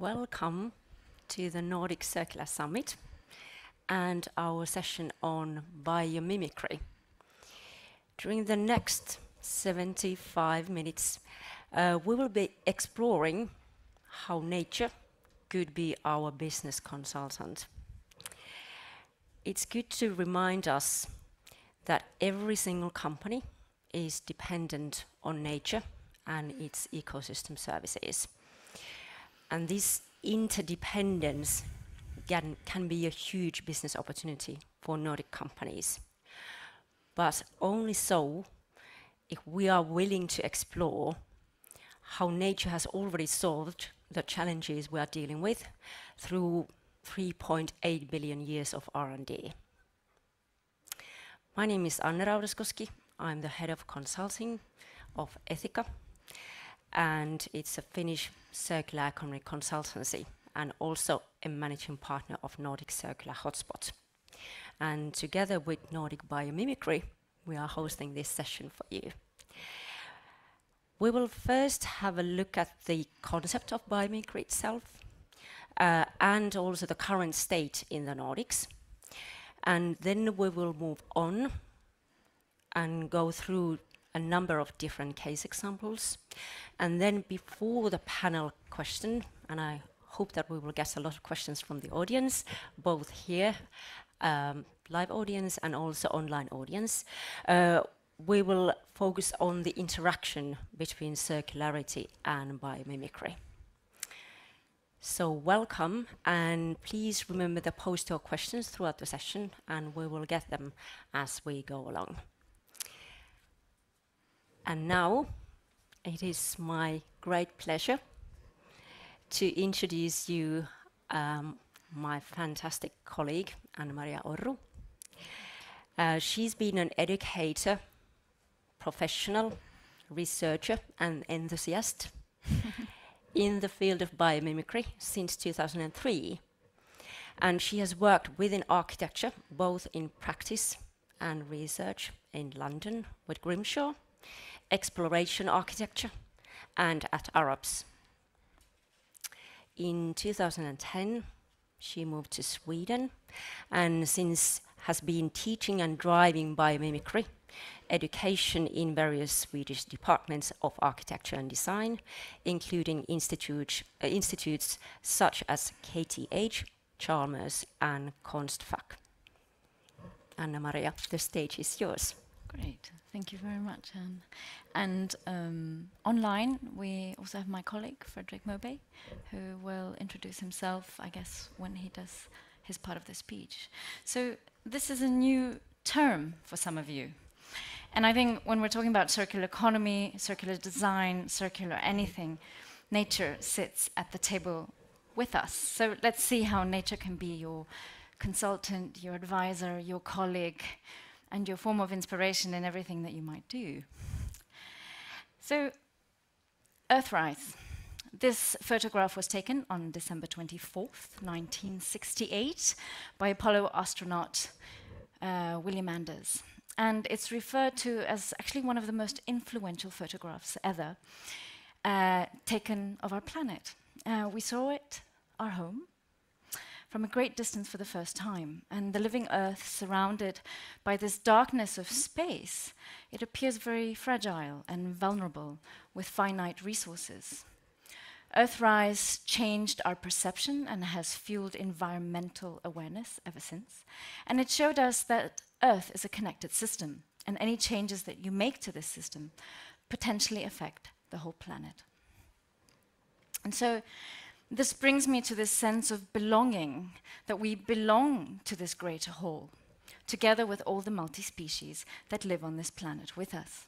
Welcome to the Nordic Circular Summit and our session on biomimicry. During the next 75 minutes, we will be exploring how nature could be our business consultant. It's good to remind us that every single company is dependent on nature and its ecosystem services. And this interdependence can be a huge business opportunity for Nordic companies. But only so if we are willing to explore how nature has already solved the challenges we are dealing with through 3.8 billion years of R&D. My name is Anne Raudaskoski. I'm the head of consulting of Ethica, and it's a Finnish circular economy consultancy and also a managing partner of Nordic Circular Hotspot. And together with Nordic Biomimicry, we are hosting this session for you. We will first have a look at the concept of biomimicry itself and also the current state in the Nordics. And then we will move on and go through a number of different case examples. And then before the panel question, and I hope that we will get a lot of questions from the audience, both here, live audience and also online audience, we will focus on the interaction between circularity and biomimicry. So welcome, and please remember to post your questions throughout the session, and we will get them as we go along. And now, it is my great pleasure to introduce you my fantastic colleague, Anna-Maria Orru. She's been an educator, professional, researcher, and enthusiast in the field of biomimicry since 2003. And she has worked within architecture, both in practice and research in London with Grimshaw, exploration architecture, and at Arabs. In 2010, she moved to Sweden, and since has been teaching and driving biomimicry education in various Swedish departments of architecture and design, including institutes such as KTH, Chalmers, and Konstfack. Anna-Maria, the stage is yours. Great, thank you very much, Anne. And online, we also have my colleague, Frederick Mobay, who will introduce himself, I guess, when he does his part of the speech. So this is a new term for some of you. And I think when we're talking about circular economy, circular design, circular anything, nature sits at the table with us. So let's see how nature can be your consultant, your advisor, your colleague, and your form of inspiration in everything that you might do. So, Earthrise. This photograph was taken on December 24th, 1968, by Apollo astronaut William Anders. And it's referred to as actually one of the most influential photographs ever taken of our planet. We saw it, our home, from a great distance for the first time, and the living Earth surrounded by this darkness of space, it appears very fragile and vulnerable with finite resources. Earthrise changed our perception and has fueled environmental awareness ever since, and it showed us that Earth is a connected system, and any changes that you make to this system potentially affect the whole planet. And so, this brings me to this sense of belonging, that we belong to this greater whole, together with all the multi-species that live on this planet with us.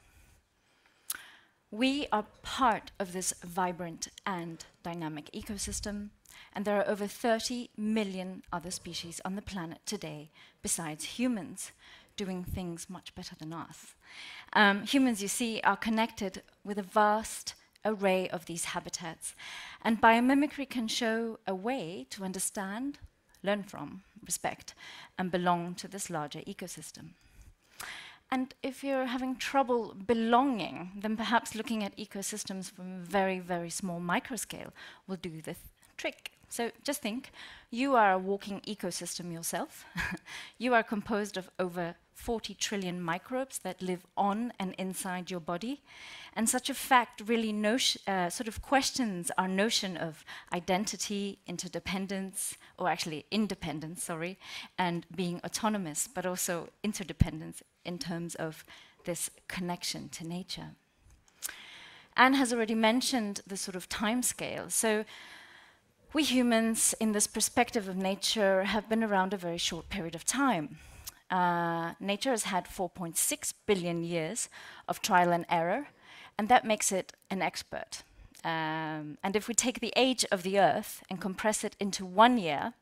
We are part of this vibrant and dynamic ecosystem, and there are over 30 million other species on the planet today, besides humans, doing things much better than us. Humans, you see, are connected with a vast array of these habitats, and biomimicry can show a way to understand, learn from, respect, and belong to this larger ecosystem. And if you're having trouble belonging, then perhaps looking at ecosystems from a very, very small microscale will do trick. So just think, you are a walking ecosystem yourself. You are composed of over 40 trillion microbes that live on and inside your body. And such a fact really sort of questions our notion of identity, interdependence, or actually independence, sorry, and being autonomous, but also interdependence in terms of this connection to nature. Anne has already mentioned the sort of time scale. So we humans, in this perspective of nature, have been around a very short period of time. Nature has had 4.6 billion years of trial and error, and that makes it an expert. And if we take the age of the Earth and compress it into 1 year,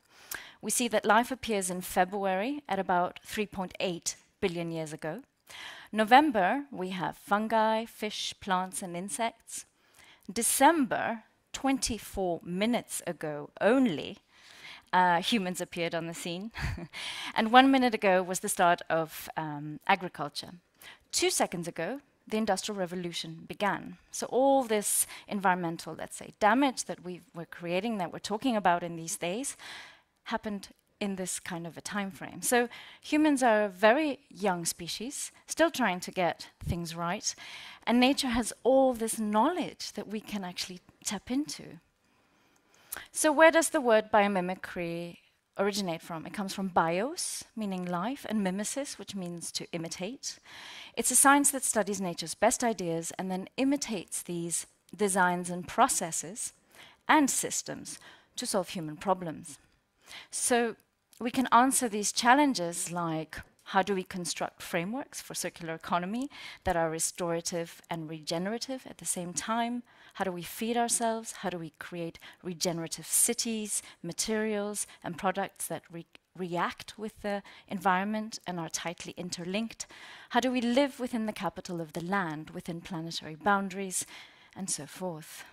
we see that life appears in February at about 3.8 billion years ago. November, we have fungi, fish, plants, and insects. December, 24 minutes ago only, humans appeared on the scene. And 1 minute ago was the start of agriculture. 2 seconds ago, the Industrial Revolution began. So all this environmental, let's say, damage that we're creating, that we're talking about in these days, happened in this kind of a time frame. So humans are a very young species, still trying to get things right, and nature has all this knowledge that we can actually tap into. So where does the word biomimicry originate from? It comes from bios, meaning life, and mimesis, which means to imitate. It's a science that studies nature's best ideas and then imitates these designs and processes and systems to solve human problems. So we can answer these challenges like, how do we construct frameworks for circular economy that are restorative and regenerative at the same time? How do we feed ourselves? How do we create regenerative cities, materials, and products that react with the environment and are tightly interlinked? How do we live within the capital of the land, within planetary boundaries, and so forth?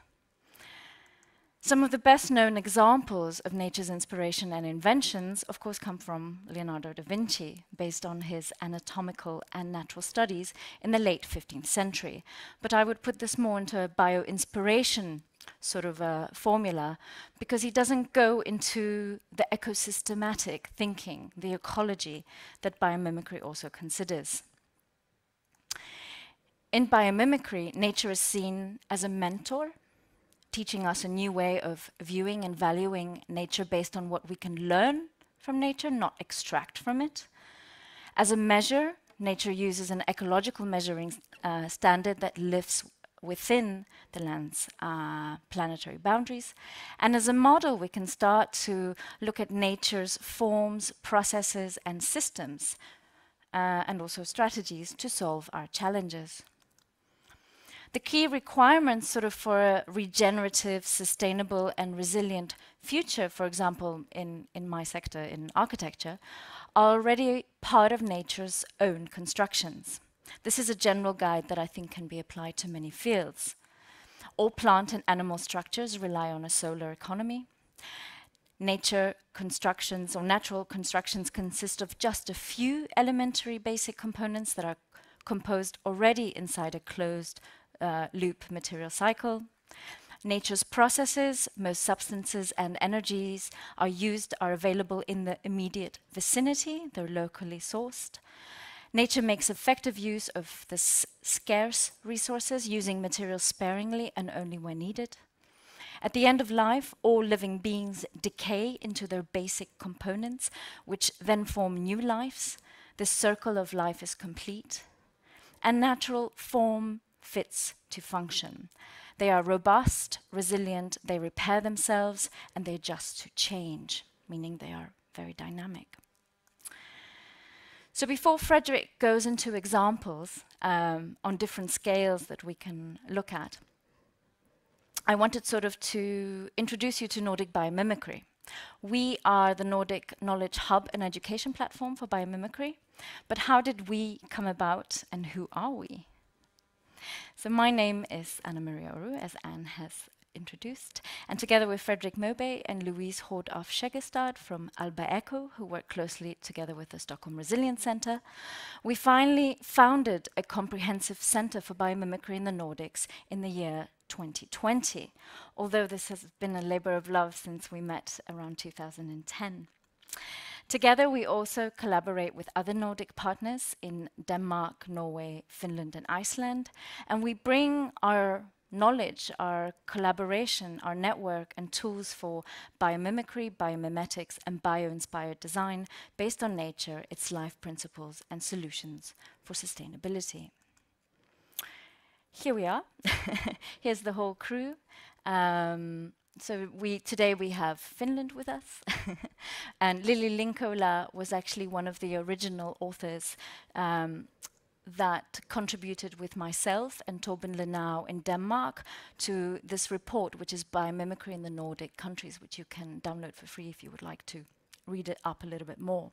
Some of the best known examples of nature's inspiration and inventions, of course, come from Leonardo da Vinci, based on his anatomical and natural studies in the late 15th century. But I would put this more into a bio-inspiration sort of a formula, because he doesn't go into the ecosystematic thinking, the ecology that biomimicry also considers. In biomimicry, nature is seen as a mentor, teaching us a new way of viewing and valuing nature based on what we can learn from nature, not extract from it. As a measure, nature uses an ecological measuring standard that lives within the land's planetary boundaries. And as a model, we can start to look at nature's forms, processes, and systems, and also strategies to solve our challenges. The key requirements sort of for a regenerative, sustainable, and resilient future, for example, in my sector, in architecture, are already part of nature's own constructions. This is a general guide that I think can be applied to many fields. All plant and animal structures rely on a solar economy. Nature constructions or natural constructions consist of just a few elementary basic components that are composed already inside a closed loop material cycle. Nature's processes, most substances and energies are available in the immediate vicinity, they're locally sourced. Nature makes effective use of the scarce resources, using materials sparingly and only when needed. At the end of life, all living beings decay into their basic components, which then form new lives. The circle of life is complete. And natural form fits to function. They are robust, resilient, they repair themselves, and they adjust to change, meaning they are very dynamic. So before Frederick goes into examples on different scales that we can look at, I wanted sort of to introduce you to Nordic Biomimicry. We are the Nordic Knowledge Hub and Education Platform for biomimicry. But how did we come about, and who are we? So my name is Anna-Maria Oru, as Anne has introduced, and together with Fredrik Moberg and Louise Hård af Sjeggestad from Alba Eco, who work closely together with the Stockholm Resilience Centre, we finally founded a comprehensive centre for biomimicry in the Nordics in the year 2020, although this has been a labor of love since we met around 2010. Together, we also collaborate with other Nordic partners in Denmark, Norway, Finland, and Iceland, and we bring our knowledge, our collaboration, our network, and tools for biomimicry, biomimetics, and bio-inspired design based on nature, its life principles, and solutions for sustainability. Here we are. Here's the whole crew. So today we have Finland with us, and Lili Linkola was actually one of the original authors that contributed with myself and Torben Lenau in Denmark to this report, which is Biomimicry in the Nordic countries, which you can download for free if you would like to read it up a little bit more.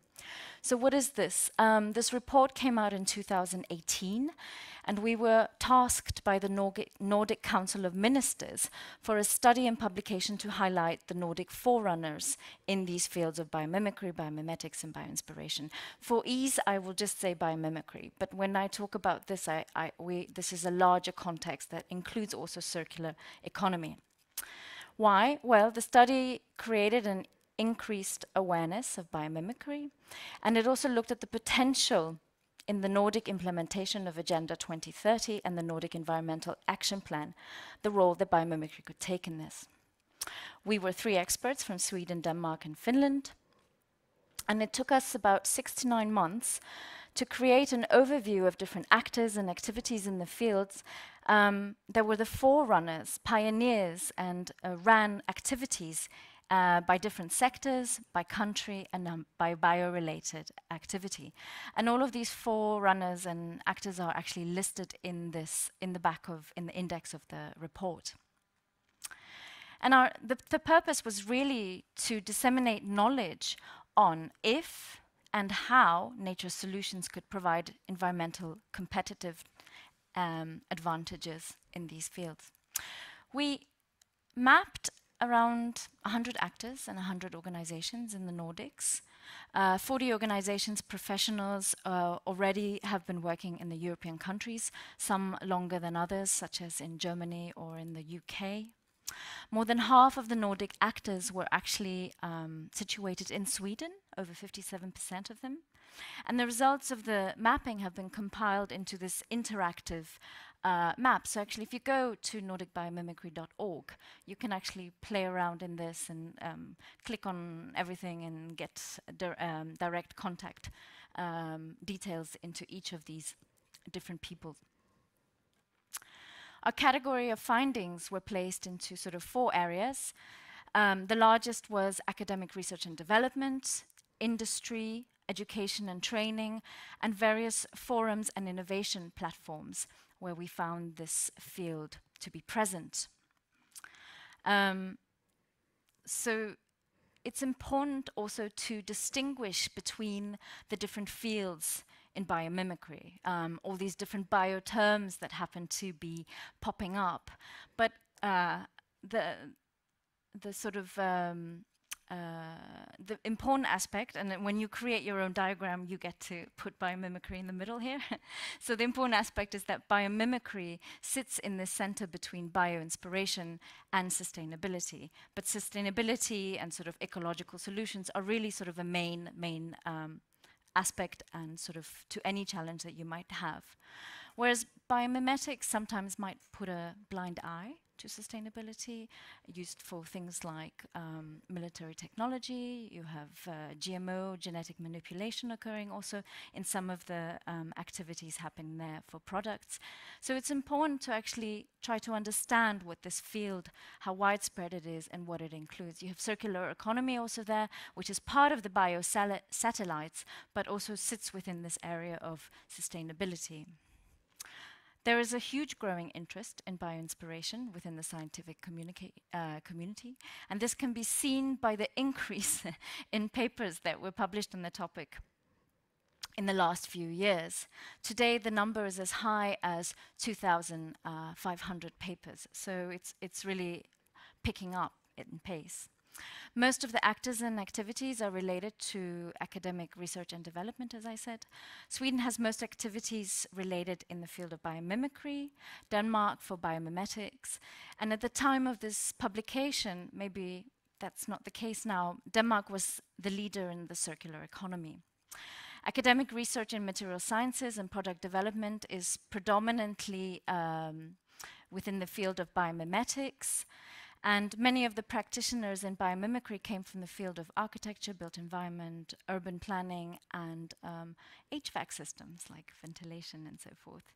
So what is this? This report came out in 2018, and we were tasked by the Nordic Council of Ministers for a study and publication to highlight the Nordic forerunners in these fields of biomimicry, biomimetics, and bioinspiration. For ease, I will just say biomimicry, but when I talk about this, this is a larger context that includes also circular economy. Why? Well, the study created an increased awareness of biomimicry, and it also looked at the potential in the Nordic implementation of Agenda 2030 and the Nordic Environmental Action Plan, the role that biomimicry could take in this. We were 3 experts from Sweden, Denmark, and Finland, and it took us about 6 to 9 months to create an overview of different actors and activities in the fields. There were the forerunners, pioneers, and ran activities by different sectors, by country, and by bio-related activity. And all of these forerunners and actors are actually listed in the index of the report. And the purpose was really to disseminate knowledge on if and how nature solutions could provide environmental competitive advantages in these fields. We mapped around 100 actors and 100 organizations in the Nordics. 40 organizations, professionals already have been working in the European countries, some longer than others, such as in Germany or in the UK. More than half of the Nordic actors were actually situated in Sweden, over 57% of them. And the results of the mapping have been compiled into this interactive map. So actually, if you go to nordicbiomimicry.org, you can actually play around in this and click on everything and get direct contact details into each of these different people. Our category of findings were placed into sort of 4 areas. The largest was academic research and development, industry, education and training, and various forums and innovation platforms where we found this field to be present. So it's important also to distinguish between the different fields in biomimicry, all these different bio terms that happen to be popping up. But the sort of the important aspect, and when you create your own diagram, you get to put biomimicry in the middle here. So the important aspect is that biomimicry sits in the center between bioinspiration and sustainability. But sustainability and sort of ecological solutions are really sort of a main aspect and sort of to any challenge that you might have. Whereas biomimetics sometimes might put a blind eye to sustainability, used for things like military technology. You have GMO, genetic manipulation occurring also in some of the activities happening there for products. So it's important to actually try to understand what this field, how widespread it is and what it includes. You have circular economy also there, which is part of the biosatellites, but also sits within this area of sustainability. There is a huge growing interest in bioinspiration within the scientific community, and this can be seen by the increase in papers that were published on the topic in the last few years. Today, the number is as high as 2,500 papers, so it's really picking up in pace. Most of the actors and activities are related to academic research and development, as I said. Sweden has most activities related in the field of biomimicry, Denmark for biomimetics, and at the time of this publication, maybe that's not the case now, Denmark was the leader in the circular economy. Academic research in material sciences and product development is predominantly within the field of biomimetics, and many of the practitioners in biomimicry came from the field of architecture, built environment, urban planning, and HVAC systems like ventilation and so forth.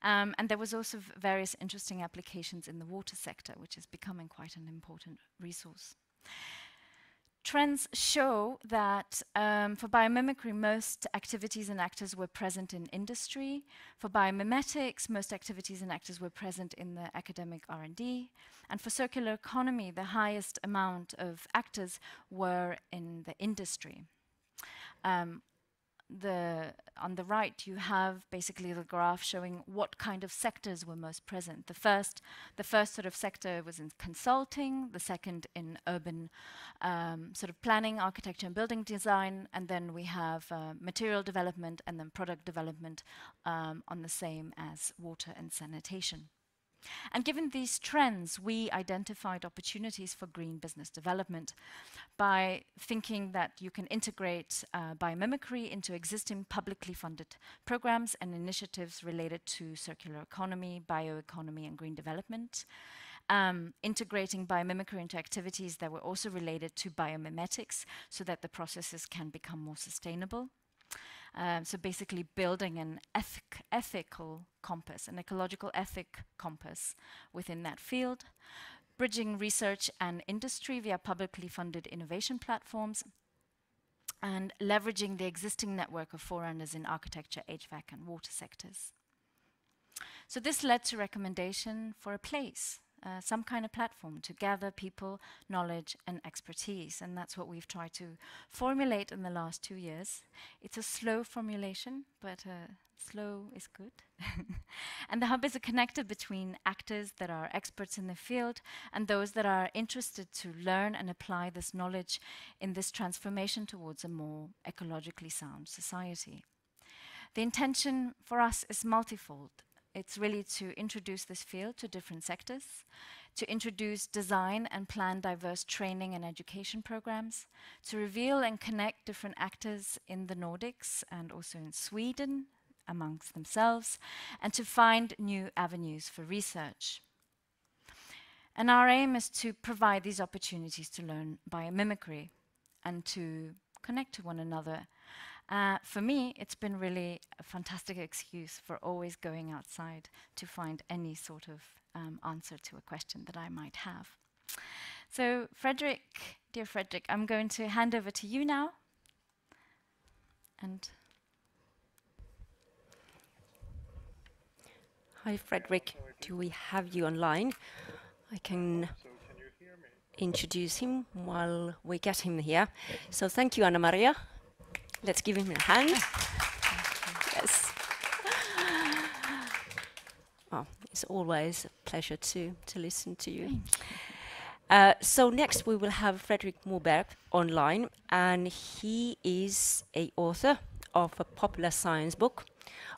And there was also various interesting applications in the water sector, which is becoming quite an important resource. Trends show that for biomimicry, most activities and actors were present in industry. For biomimetics, most activities and actors were present in the academic R&D. And for circular economy, the highest amount of actors were in the industry. On the right, you have basically the graph showing what kind of sectors were most present. The first sort of sector was in consulting, the second in urban sort of planning, architecture and building design, and then we have material development and then product development on the same as water and sanitation. And given these trends, we identified opportunities for green business development by thinking that you can integrate biomimicry into existing publicly funded programs and initiatives related to circular economy, bioeconomy, and green development. Integrating biomimicry into activities that were also related to biomimetics so that the processes can become more sustainable. So basically building an ethical compass, an ecological ethic compass within that field, bridging research and industry via publicly funded innovation platforms, and leveraging the existing network of forerunners in architecture, HVAC, and water sectors. So this led to recommendation for a place, some kind of platform to gather people, knowledge, and expertise. And that's what we've tried to formulate in the last 2 years. It's a slow formulation, but slow is good. And the hub is a connector between actors that are experts in the field and those that are interested to learn and apply this knowledge in this transformation towards a more ecologically sound society. The intention for us is multifold. It's really to introduce this field to different sectors, to introduce design and plan diverse training and education programs, to reveal and connect different actors in the Nordics and also in Sweden amongst themselves, and to find new avenues for research. And our aim is to provide these opportunities to learn biomimicry and to connect to one another. For me, it's been really a fantastic excuse for always going outside to find any sort of answer to a question that I might have. So Fredrik, dear Fredrik, I'm going to hand over to you now. And hi, Fredrik. Do we have you online? I can introduce him while we get him here. So thank you, Anna-Maria. Let's give him a hand. Yes. Oh, it's always a pleasure to listen to you. So next we will have Fredrik Moberg online, and he is an author of a popular science book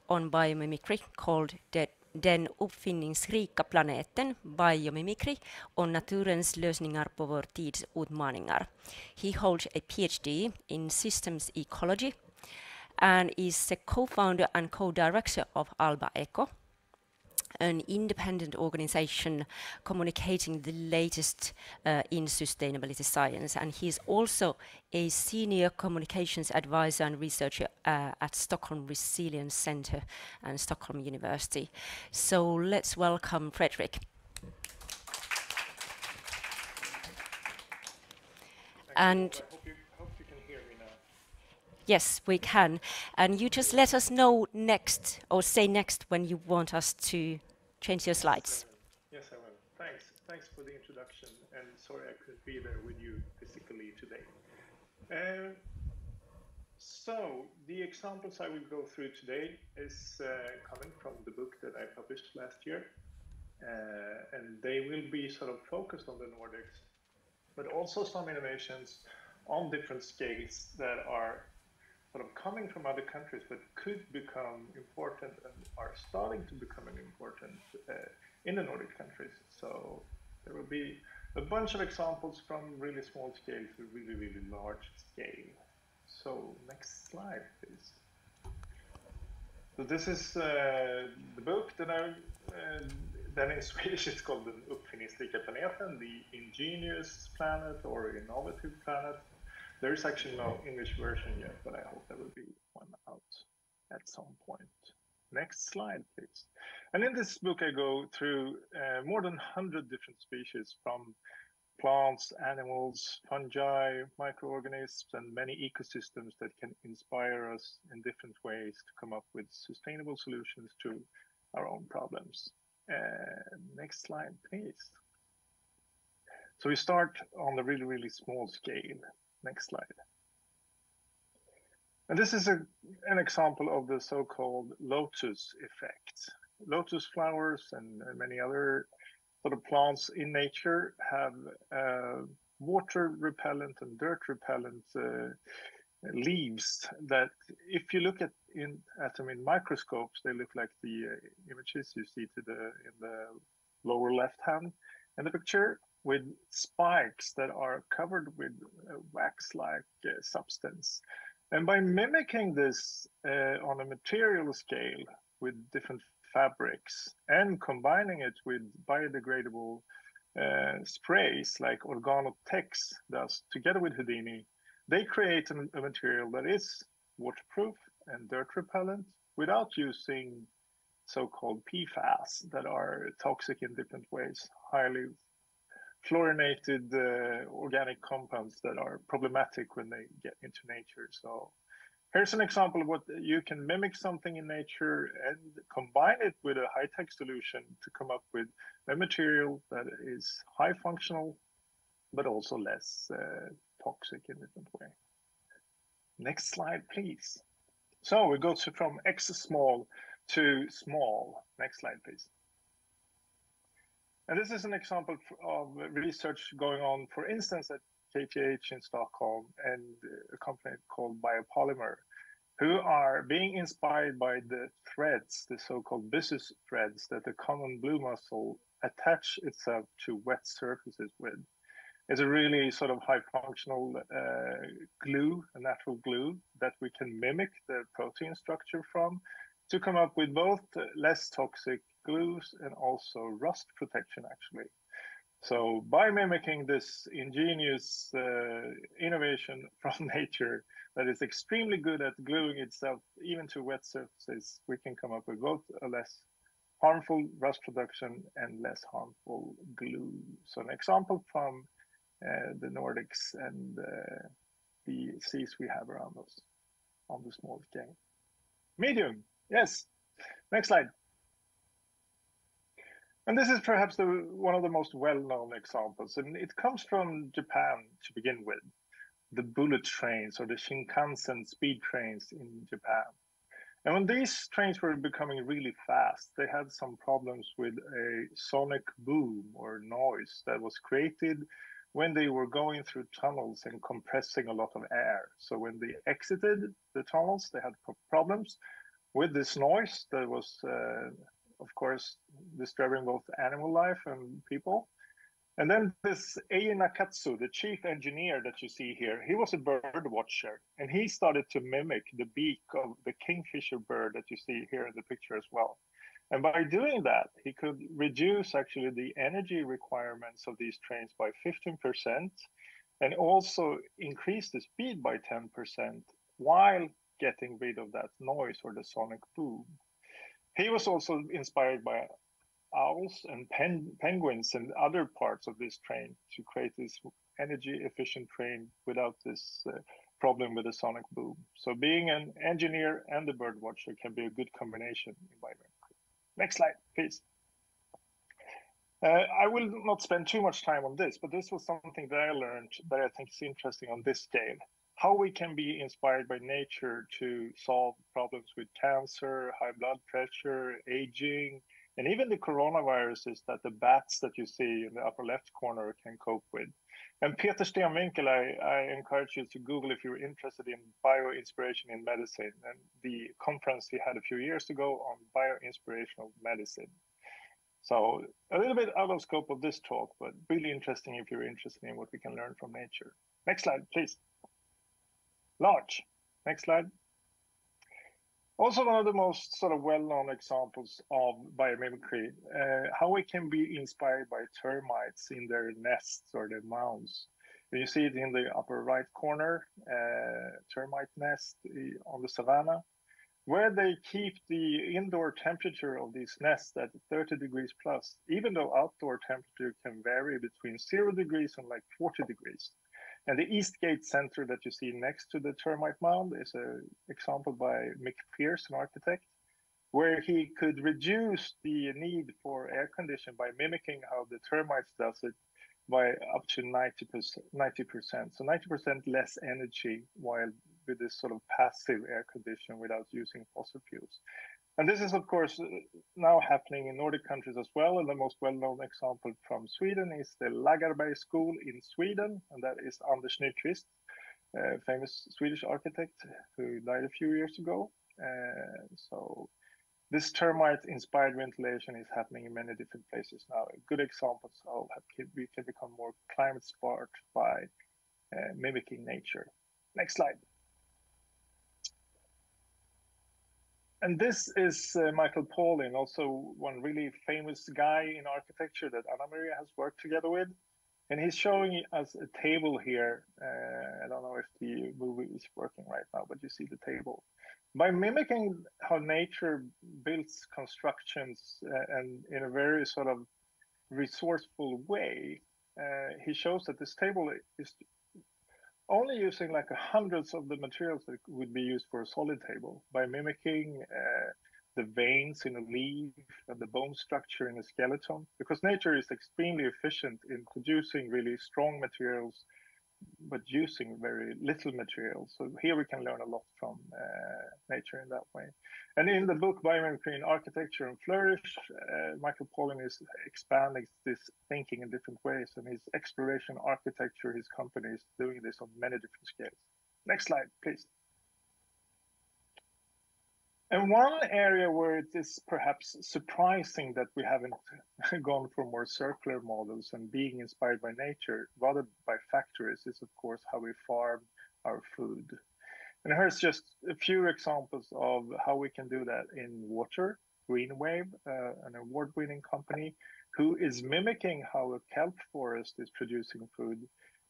on biomimicry called Den uppfinningsrika planeten, biomimicry, on naturens lösningar på vår tids utmaningar. He holds a PhD in systems ecology and is the co-founder and co-director of Alba Eco, an independent organization communicating the latest in sustainability science. And he's also a senior communications advisor and researcher at Stockholm Resilience Center and Stockholm University. So let's welcome Fredrik. And hope you can hear me now. Yes, we can. And you just let us know next, or say next, when you want us to change your slides. Yes, I will. Thanks for the introduction, and sorry I couldn't be there with you physically today. So the examples I will go through today is coming from the book that I published last year, and they will be sort of focused on the Nordics, but also some innovations on different scales that are sort of coming from other countries but could become important and are starting to become important in the Nordic countries. So there will be a bunch of examples from really small scale to really, really large scale. So next slide, please. So this is the book that then in Swedish it's called Den uppfinningsrika planeten, the ingenious planet or innovative planet. There is actually no English version yet, but I hope there will be one out at some point. Next slide, please. And in this book, I go through more than 100 different species from plants, animals, fungi, microorganisms, and many ecosystems that can inspire us in different ways to come up with sustainable solutions to our own problems. Next slide, please. So we start on the really, really small scale. Next slide. And this is an example of the so-called lotus effect. Lotus flowers and many other sort of plants in nature have water repellent and dirt repellent leaves that, if you look at them in microscopes, they look like the images you see in the lower left hand in the picture, with spikes that are covered with wax-like substance. And by mimicking this on a material scale with different fabrics and combining it with biodegradable sprays like Organotex does together with Houdini, they create a material that is waterproof and dirt repellent without using so-called PFAS that are toxic in different ways, highly fluorinated organic compounds that are problematic when they get into nature. So here's an example of what you can mimic something in nature and combine it with a high-tech solution to come up with a material that is high functional, but also less toxic in a different way. Next slide, please. So we go from X small to small. Next slide, please. And this is an example of research going on, for instance, at KTH in Stockholm and a company called Biopolymer, who are being inspired by the threads, the so-called byssus threads that the common blue mussel attach itself to wet surfaces with. It's a really sort of high functional glue, a natural glue that we can mimic the protein structure from to come up with both less toxic glues and also rust protection, actually. So by mimicking this ingenious innovation from nature that is extremely good at gluing itself even to wet surfaces, we can come up with both a less harmful rust production and less harmful glue. So an example from the Nordics and the seas we have around us on the small scale. Medium, yes. Next slide. And this is perhaps one of the most well-known examples, and it comes from Japan to begin with, the bullet trains or the Shinkansen speed trains in Japan. And when these trains were becoming really fast, they had some problems with a sonic boom or noise that was created when they were going through tunnels and compressing a lot of air. So when they exited the tunnels, they had problems with this noise that was, of course, disturbing both animal life and people. And then this Ei Nakatsu, the chief engineer that you see here, he was a bird watcher, and he started to mimic the beak of the kingfisher bird that you see here in the picture as well. And by doing that, he could reduce actually the energy requirements of these trains by 15% and also increase the speed by 10% while getting rid of that noise or the sonic boom. He was also inspired by owls and penguins and other parts of this train to create this energy efficient train without this problem with the sonic boom. So being an engineer and a bird watcher can be a good combination in biomimicry. Next slide, please. I will not spend too much time on this, but this was something that I learned that I think is interesting on this scale. How we can be inspired by nature to solve problems with cancer, high blood pressure, aging, and even the coronaviruses that the bats that you see in the upper left corner can cope with. And Peter Stenwinkel, I encourage you to Google if you're interested in bio-inspiration in medicine, and the conference he had a few years ago on bio-inspirational medicine. So a little bit out of scope of this talk, but really interesting if you're interested in what we can learn from nature. Next slide, please. Large. Next slide. Also, one of the most sort of well-known examples of biomimicry, how we can be inspired by termites in their nests or their mounds. You see it in the upper right corner, termite nest on the savanna, where they keep the indoor temperature of these nests at 30 degrees plus, even though outdoor temperature can vary between 0 degrees and like 40 degrees. And the Eastgate Center that you see next to the termite mound is an example by Mick Pierce, an architect, where he could reduce the need for air conditioning by mimicking how the termites does it by up to 90%. So 90% less energy while with this sort of passive air conditioning without using fossil fuels. And this is, of course, now happening in Nordic countries as well. And the most well-known example from Sweden is the Lagerberg School in Sweden. And that is Anders Nyqvist, a famous Swedish architect who died a few years ago. So this termite-inspired ventilation is happening in many different places now. Good examples of how we can become more climate smart by mimicking nature. Next slide. And this is Michael Pauling, also one really famous guy in architecture that Anna-Maria has worked together with. And he's showing us a table here. I don't know if the movie is working right now, but you see the table. By mimicking how nature builds constructions and in a very sort of resourceful way, he shows that this table is only using like hundreds of the materials that would be used for a solid table by mimicking the veins in a leaf and the bone structure in a skeleton, because nature is extremely efficient in producing really strong materials, but using very little materials. So here we can learn a lot from nature in that way. And in the book Biomimicry in Architecture and Flourish, Michael Pauling is expanding this thinking in different ways, and his exploration architecture, his company is doing this on many different scales. Next slide, please. And one area where it is perhaps surprising that we haven't gone for more circular models and being inspired by nature rather by factories is, of course, how we farm our food. And here's just a few examples of how we can do that in water. Greenwave, an award-winning company, who is mimicking how a kelp forest is producing food,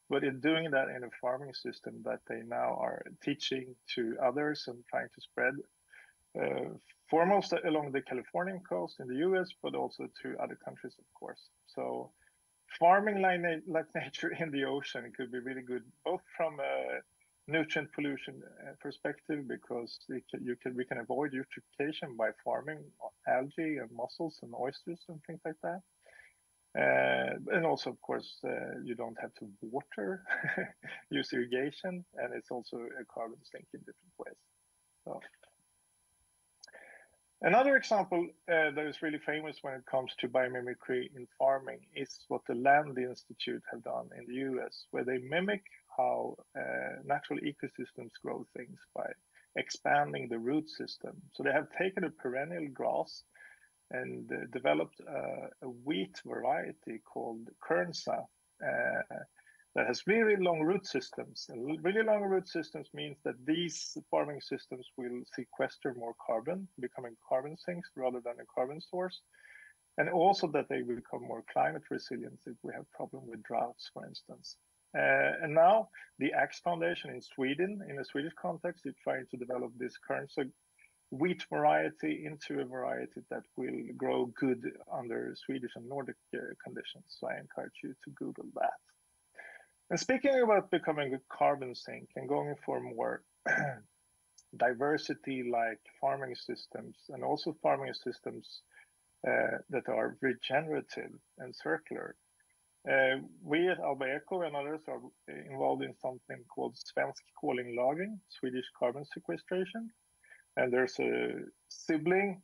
but in doing that in a farming system that they now are teaching to others and trying to spread. Foremost along the Californian coast in the US, but also to other countries, of course. So farming like nature in the ocean could be really good, both from a nutrient pollution perspective, because we can avoid eutrophication by farming algae and mussels and oysters and things like that. And also, of course, you don't have to water, use irrigation, and it's also a carbon sink in different ways. So. Another example that is really famous when it comes to biomimicry in farming is what the Land Institute have done in the US, where they mimic how natural ecosystems grow things by expanding the root system. So they have taken a perennial grass and developed a wheat variety called Kernza that has really long root systems. And really long root systems means that these farming systems will sequester more carbon, becoming carbon sinks rather than a carbon source. And also that they will become more climate resilient if we have problem with droughts, for instance. And now the Axe Foundation in Sweden, in a Swedish context, is trying to develop this Kernza wheat variety into a variety that will grow good under Swedish and Nordic conditions. So I encourage you to Google that. And speaking about becoming a carbon sink and going for more diversity like farming systems, and also farming systems that are regenerative and circular. We at Alba Eco and others are involved in something called Svensk Kolinlagring, Swedish carbon sequestration. And there's a sibling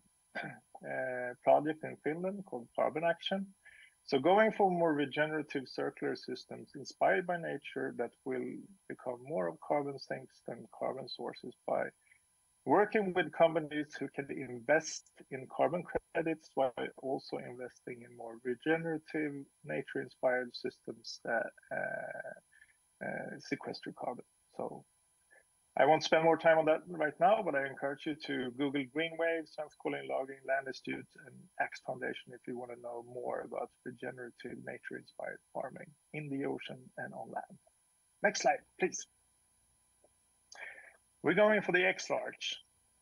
project in Finland called Carbon Action. So going for more regenerative circular systems inspired by nature that will become more of carbon sinks than carbon sources by working with companies who can invest in carbon credits while also investing in more regenerative nature-inspired systems that sequester carbon. So I won't spend more time on that right now, but I encourage you to Google green waves, Logging, Land Institute, and Axe Foundation if you want to know more about regenerative nature-inspired farming in the ocean and on land. Next slide, please. We're going for the X large.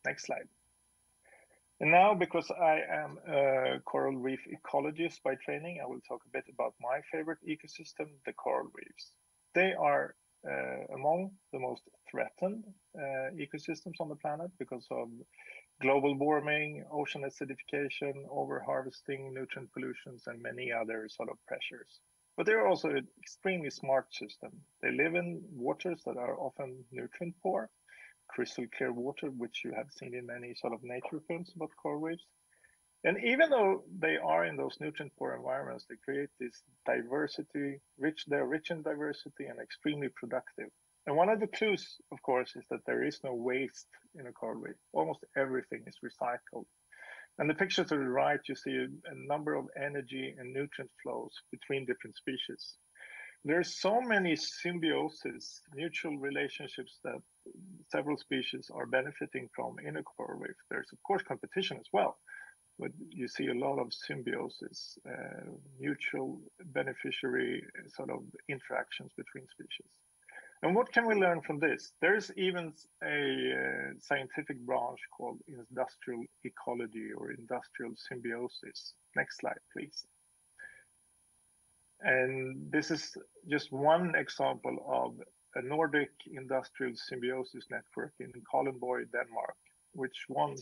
Next slide. And now, because I am a coral reef ecologist by training, I will talk a bit about my favorite ecosystem, the coral reefs. They are among the most threatened ecosystems on the planet because of global warming, ocean acidification, overharvesting, nutrient pollutions, and many other sort of pressures. But they're also an extremely smart system. They live in waters that are often nutrient poor, crystal clear water, which you have seen in many sort of nature films about coral reefs. And even though they are in those nutrient poor environments, they create this diversity, they're rich in diversity and extremely productive. And one of the clues, of course, is that there is no waste in a coral reef. Almost everything is recycled. And the picture to the right, you see a number of energy and nutrient flows between different species. There's so many symbiosis, mutual relationships that several species are benefiting from in a coral reef. There's, of course, competition as well. But you see a lot of symbiosis, mutual beneficiary sort of interactions between species. And what can we learn from this? There's even a scientific branch called industrial ecology or industrial symbiosis. Next slide, please. And this is just one example of a Nordic industrial symbiosis network in Kalundborg, Denmark, which won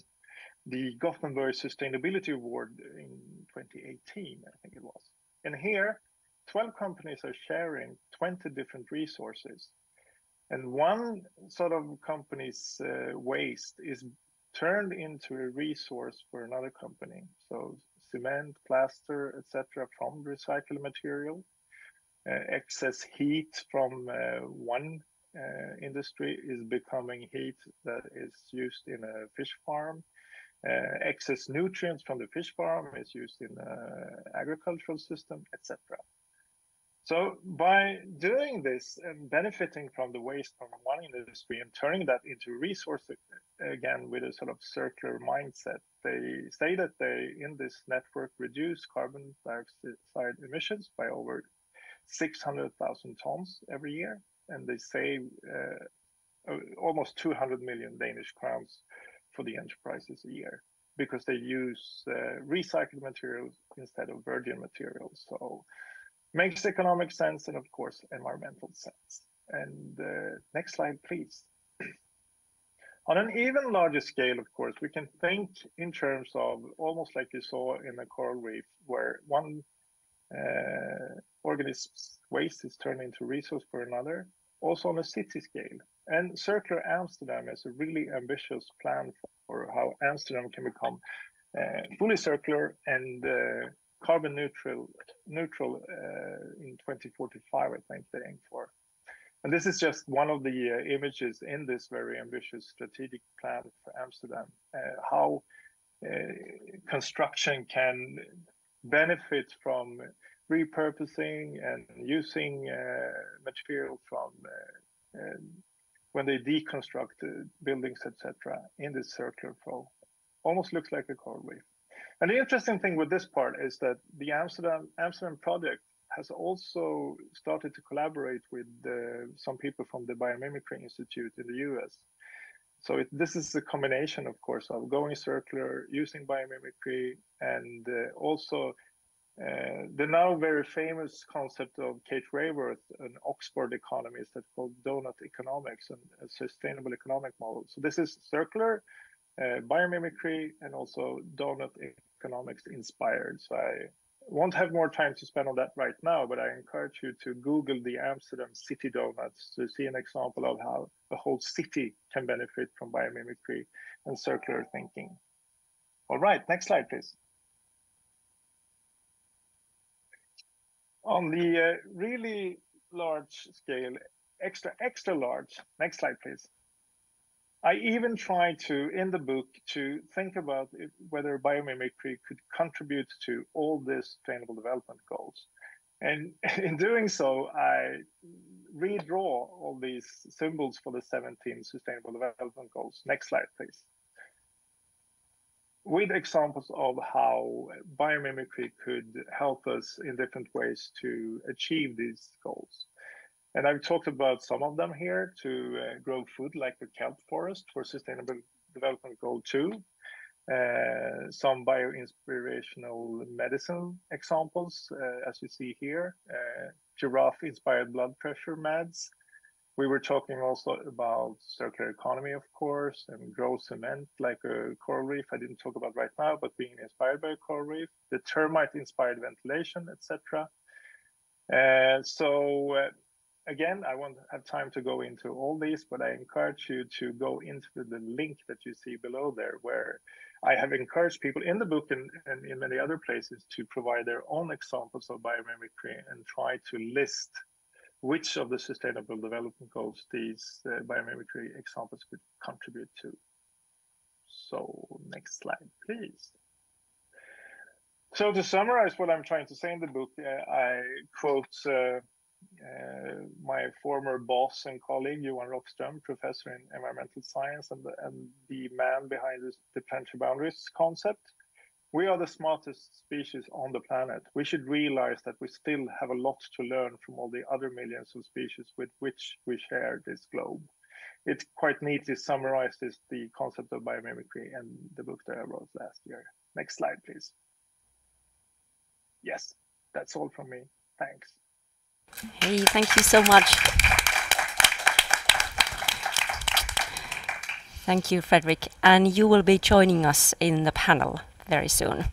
the Gothenburg Sustainability Award in 2018, I think it was. And here, 12 companies are sharing 20 different resources. And one sort of company's waste is turned into a resource for another company. So cement, plaster, etc., from recycled material. Excess heat from one industry is becoming heat that is used in a fish farm. Excess nutrients from the fish farm is used in agricultural system, etc. So by doing this and benefiting from the waste from one industry and turning that into resource again with a sort of circular mindset, they say that they, in this network, reduce carbon dioxide emissions by over 600,000 tons every year, and they save almost 200 million Danish crowns for the enterprises a year because they use recycled materials instead of virgin materials. So makes economic sense and of course environmental sense. And next slide, please. On an even larger scale, of course, we can think in terms of almost like you saw in a coral reef where one organism's waste is turned into resource for another, also on a city scale. And Circular Amsterdam is a really ambitious plan for how Amsterdam can become fully circular and carbon neutral in 2045, I think they aim for. And this is just one of the images in this very ambitious strategic plan for Amsterdam, how construction can benefit from repurposing and using material from when they deconstruct buildings, etc., in this circular flow. Almost looks like a coral reef. And the interesting thing with this part is that the Amsterdam project has also started to collaborate with some people from the Biomimicry Institute in the US. So this is a combination, of course, of going circular, using biomimicry, and also the now very famous concept of Kate Raworth, an Oxford economist that's called donut economics and a sustainable economic model. So this is circular, biomimicry, and also donut economics inspired. So I won't have more time to spend on that right now, but I encourage you to Google the Amsterdam city donuts to see an example of how the whole city can benefit from biomimicry and circular thinking. All right, next slide, please. On the really large scale, extra large, next slide, please. I even tried to, in the book, to think about whether biomimicry could contribute to all the sustainable development goals. And in doing so, I redraw all these symbols for the 17 sustainable development goals. Next slide, please. With examples of how biomimicry could help us in different ways to achieve these goals. And I've talked about some of them here, to grow food like the kelp forest for Sustainable Development Goal 2, some bio-inspirational medicine examples, as you see here, giraffe-inspired blood pressure meds. We were talking also about circular economy, of course, and grow cement like a coral reef. I didn't talk about right now, but being inspired by a coral reef, the termite-inspired ventilation, etc. Again, I won't have time to go into all these, but I encourage you to go into the link that you see below there, where I have encouraged people in the book and in many other places to provide their own examples of biomimicry and try to list which of the sustainable development goals these biomimicry examples could contribute to. So next slide, please. So to summarize what I'm trying to say in the book, I quote my former boss and colleague, Johan Rockström, professor in environmental science and the man behind the planetary boundaries concept. We are the smartest species on the planet. We should realize that we still have a lot to learn from all the other millions of species with which we share this globe. It quite neatly summarizes the concept of biomimicry in the book that I wrote last year. Next slide, please. Yes, that's all from me. Thanks. Hey, thank you so much. Thank you, Fredrik. And you will be joining us in the panel very soon.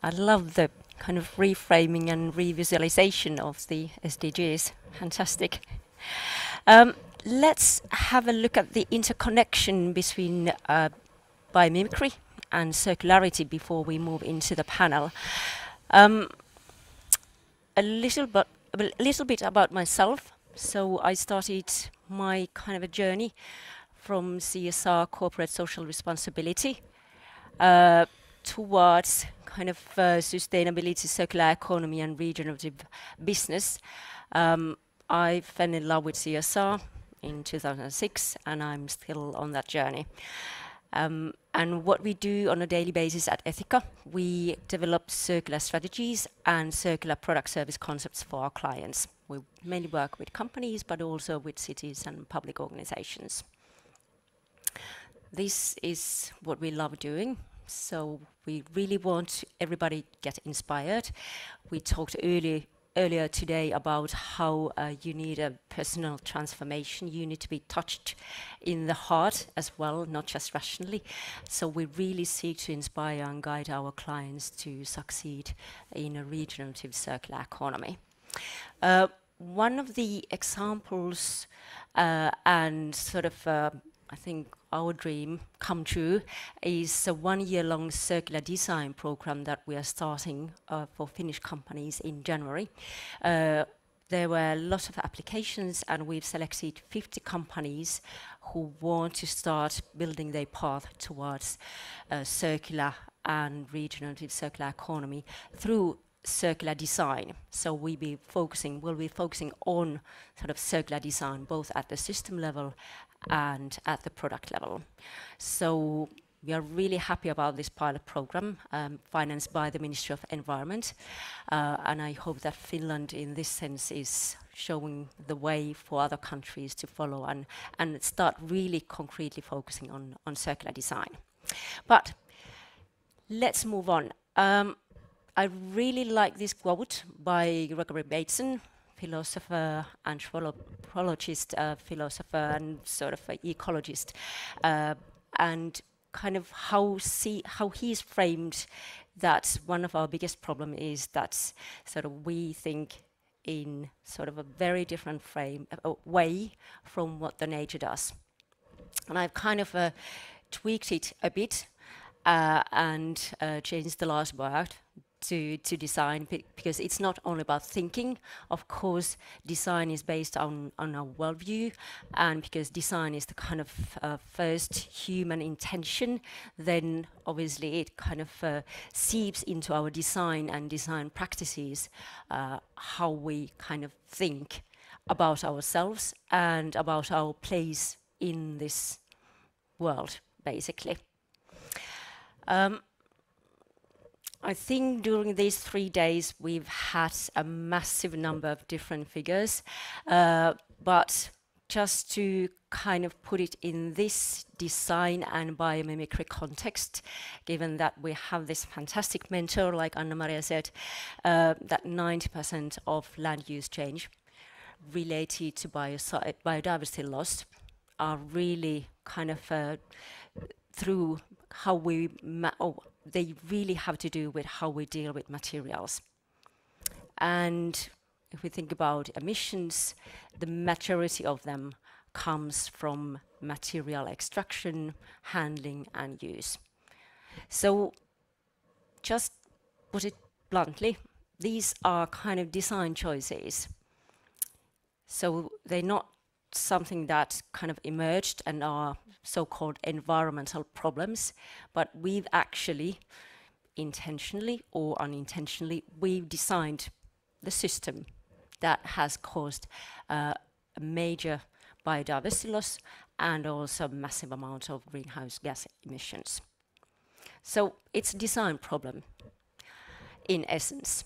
I love the kind of reframing and revisualization of the SDGs. Fantastic. Let's have a look at the interconnection between biomimicry and circularity before we move into the panel. A little bit about myself. So I started my kind of a journey from CSR, corporate social responsibility, towards kind of sustainability, circular economy, and regenerative business. I fell in love with CSR in 2006, and I'm still on that journey. And what we do on a daily basis at Ethica, we develop circular strategies and circular product service concepts for our clients. We mainly work with companies, but also with cities and public organizations. This is what we love doing. So we really want everybody to get inspired. We talked earlier today about how you need a personal transformation. You need to be touched in the heart as well, not just rationally. So we really seek to inspire and guide our clients to succeed in a regenerative circular economy. One of the examples and sort of I think our dream come true is a 1-year-long circular design program that we are starting for Finnish companies in January. There were a lot of applications, and we've selected 50 companies who want to start building their path towards circular and regenerative circular economy through circular design. So we'll be focusing on sort of circular design, both at the system level and at the product level. So we are really happy about this pilot program, financed by the Ministry of Environment. And I hope that Finland, in this sense, is showing the way for other countries to follow and start really concretely focusing on circular design. But let's move on. I really like this quote by Gregory Bateson, philosopher, anthropologist, philosopher, and sort of an ecologist, and kind of how he's framed that one of our biggest problem is that sort of we think in sort of a very different way from what the nature does. And I've kind of tweaked it a bit and change the last word to design, because it's not only about thinking. Of course, design is based on our worldview, and because design is the kind of first human intention, then obviously it kind of seeps into our design and design practices, how we kind of think about ourselves and about our place in this world, basically. I think during these 3 days we've had a massive number of different figures, but just to kind of put it in this design and biomimicry context, given that we have this fantastic mentor, like Anna-Maria said, that 90% of land use change related to biodiversity loss are really kind of through how we, they really have to do with how we deal with materials. And if we think about emissions, the majority of them comes from material extraction, handling, and use. So just put it bluntly, these are kind of design choices. So they're not something that kind of emerged and are so-called environmental problems, but we've actually, intentionally or unintentionally, we've designed the system that has caused a major biodiversity loss and also massive amount of greenhouse gas emissions. So it's a design problem in essence.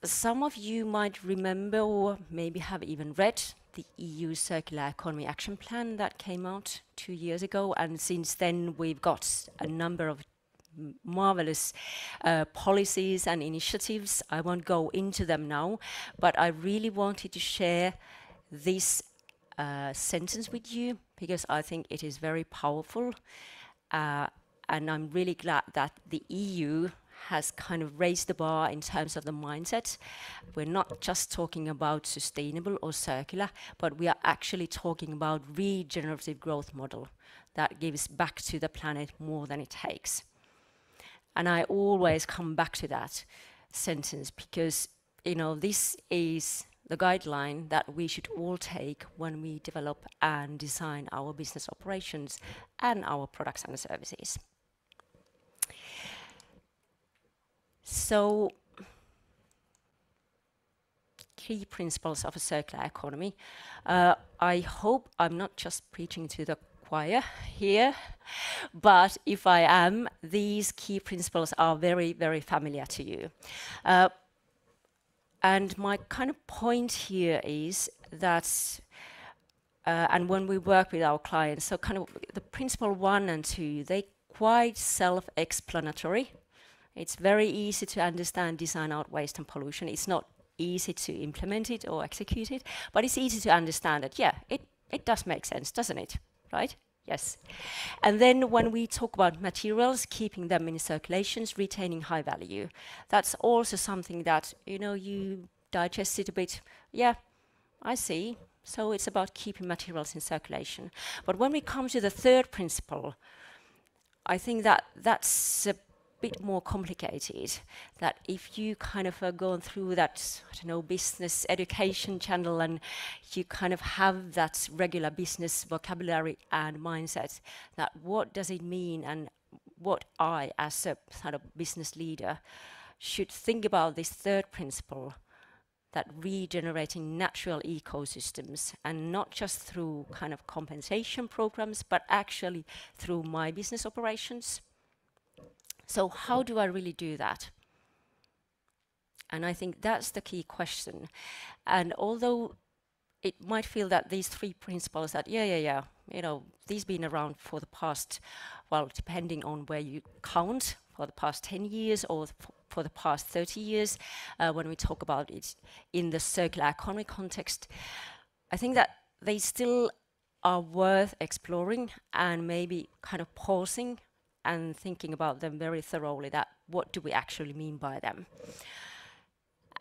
Some of you might remember or maybe have even read the EU Circular Economy Action Plan that came out 2 years ago, and since then we've got a number of marvelous policies and initiatives. I won't go into them now, but I really wanted to share this sentence with you because I think it is very powerful, and I'm really glad that the EU has kind of raised the bar in terms of the mindset. We're not just talking about sustainable or circular, but we are actually talking about regenerative growth model that gives back to the planet more than it takes. And I always come back to that sentence because, you know, this is the guideline that we should all take when we develop and design our business operations and our products and services. So, key principles of a circular economy. I hope I'm not just preaching to the choir here, but if I am, these key principles are very, very familiar to you. And my kind of point here is that, and when we work with our clients, so kind of the principle 1 and 2, they quite self-explanatory. It's very easy to understand design out waste and pollution. It's not easy to implement it or execute it, but it's easy to understand it. Yeah, it does make sense, doesn't it? Right? Yes. And then when we talk about materials, keeping them in circulations, retaining high value, that's also something that, you know, you digest it a bit. Yeah, I see. So it's about keeping materials in circulation. But when we come to the third principle, I think that that's a bit more complicated, that if you kind of are going through that, I don't know, business education channel and you kind of have that regular business vocabulary and mindset, that what does it mean and what I, as a sort of business leader, should think about this third principle, that regenerating natural ecosystems, and not just through kind of compensation programs, but actually through my business operations. So how do I really do that? And I think that's the key question. And although it might feel that these 3 principles that, you know, these been around for the past, well, depending on where you count, for the past 10 years or for the past 30 years, when we talk about it in the circular economy context, I think that they still are worth exploring and maybe kind of pausing and thinking about them very thoroughly, that what do we actually mean by them?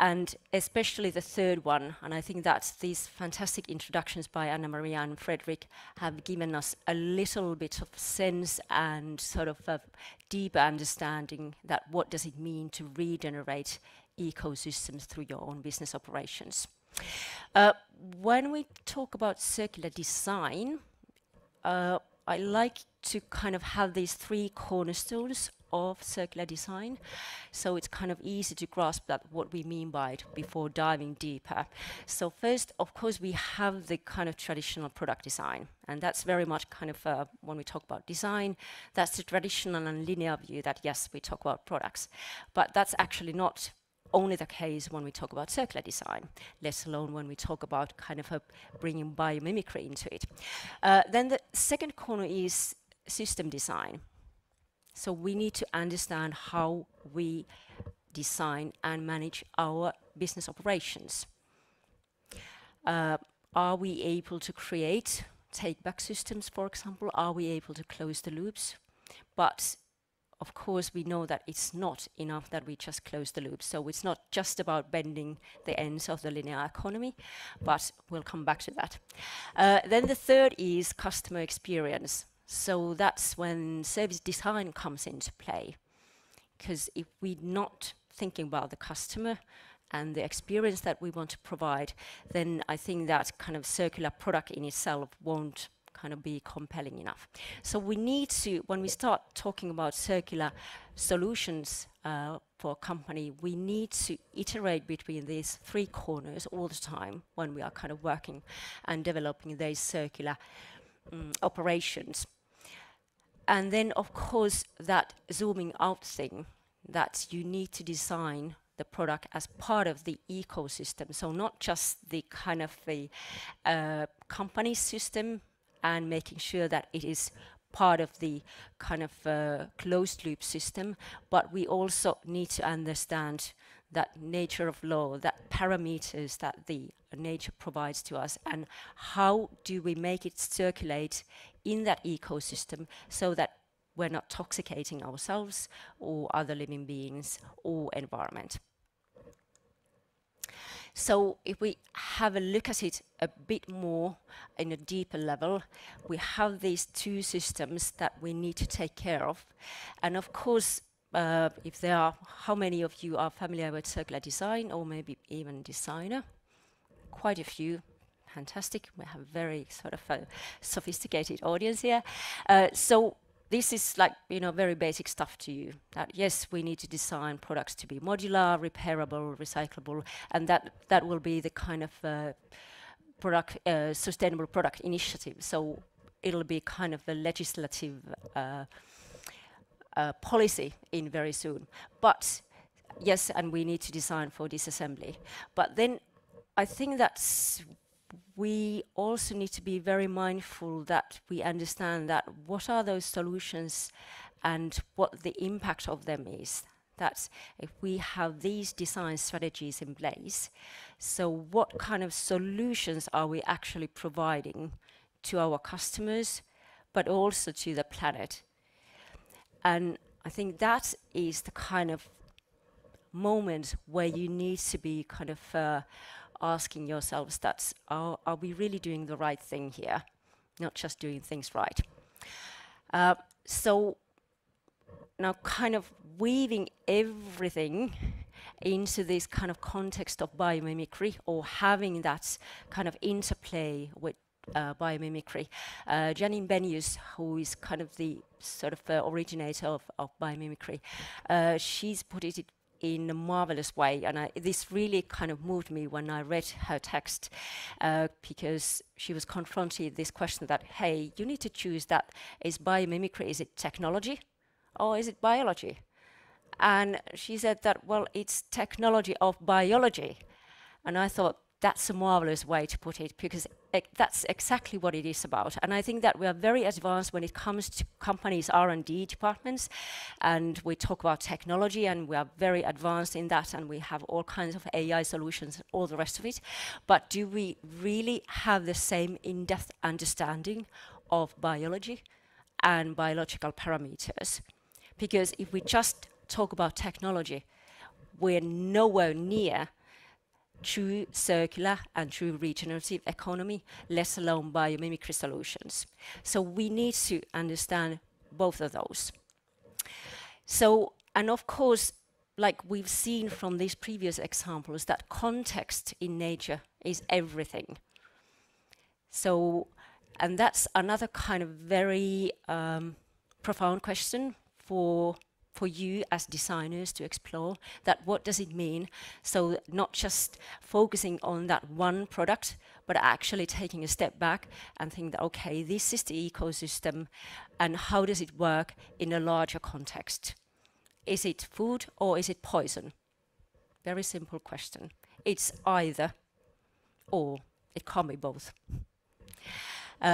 And especially the third one, and I think that these fantastic introductions by Anna-Maria and Fredrik have given us a little bit of sense and sort of a deeper understanding that what does it mean to regenerate ecosystems through your own business operations. When we talk about circular design, I like to kind of have these three cornerstones of circular design, so it's kind of easy to grasp that what we mean by it before diving deeper. So first, of course, we have the kind of traditional product design, and that's very much kind of when we talk about design, that's the traditional and linear view that yes, we talk about products, but that's actually not only the case when we talk about circular design, let alone when we talk about kind of bringing biomimicry into it. Then the second corner is system design. So we need to understand how we design and manage our business operations. Are we able to create take-back systems, for example? Are we able to close the loops? But of course, we know that it's not enough that we just close the loop. So it's not just about bending the ends of the linear economy, but we'll come back to that. Then the third is customer experience. So that's when service design comes into play. Because if we're not thinking about the customer and the experience that we want to provide, then I think that kind of circular product in itself won't kind of be compelling enough. So we need to, when we start talking about circular solutions for a company, we need to iterate between these three corners all the time when we are kind of working and developing these circular operations. And then, of course, that zooming out thing, that you need to design the product as part of the ecosystem. So not just the kind of the company system and making sure that it is part of the kind of closed loop system, but we also need to understand that nature of law, that parameters that the nature provides to us, and how do we make it circulate in that ecosystem so that we're not toxicating ourselves or other living beings or environment. So if we have a look at it a bit more in a deeper level, we have these two systems that we need to take care of. And of course, if there are, how many of you are familiar with circular design or maybe even designer? Quite a few. Fantastic. We have a very sort of sophisticated audience here. So this is like, you know, very basic stuff to you. That yes, we need to design products to be modular, repairable, recyclable, and that will be the kind of product sustainable product initiative. So it'll be kind of a legislative policy in very soon. But yes, and we need to design for disassembly. But then I think that's we also need to be very mindful that we understand that what are those solutions and what the impact of them is. That if we have these design strategies in place, so what kind of solutions are we actually providing to our customers, but also to the planet? And I think that is the kind of moment where you need to be kind of asking yourselves that, are we really doing the right thing here? Not just doing things right. So now kind of weaving everything into this kind of context of biomimicry, or having that kind of interplay with biomimicry. Janine Benius, who is kind of the sort of originator of biomimicry, she's put it in a marvelous way, and this really kind of moved me when I read her text, because she was confronted with this question that, hey, you need to choose that, is biomimicry, is it technology or is it biology? And she said that, well, it's technology of biology. And I thought, that's a marvelous way to put it, because that's exactly what it is about. And I think that we are very advanced when it comes to companies' R&D departments, and we talk about technology, and we are very advanced in that, and we have all kinds of AI solutions, all the rest of it. But do we really have the same in-depth understanding of biology and biological parameters? Because if we just talk about technology, we're nowhere near true circular and true regenerative economy, let alone biomimicry solutions. So we need to understand both of those. So, and of course, like we've seen from these previous examples, that context in nature is everything. So, and that's another kind of very profound question for you as designers to explore, that what does it mean? So not just focusing on that one product, but actually taking a step back and think that, okay, this is the ecosystem and how does it work in a larger context? Is it food or is it poison? Very simple question. It's either or, it can't be both.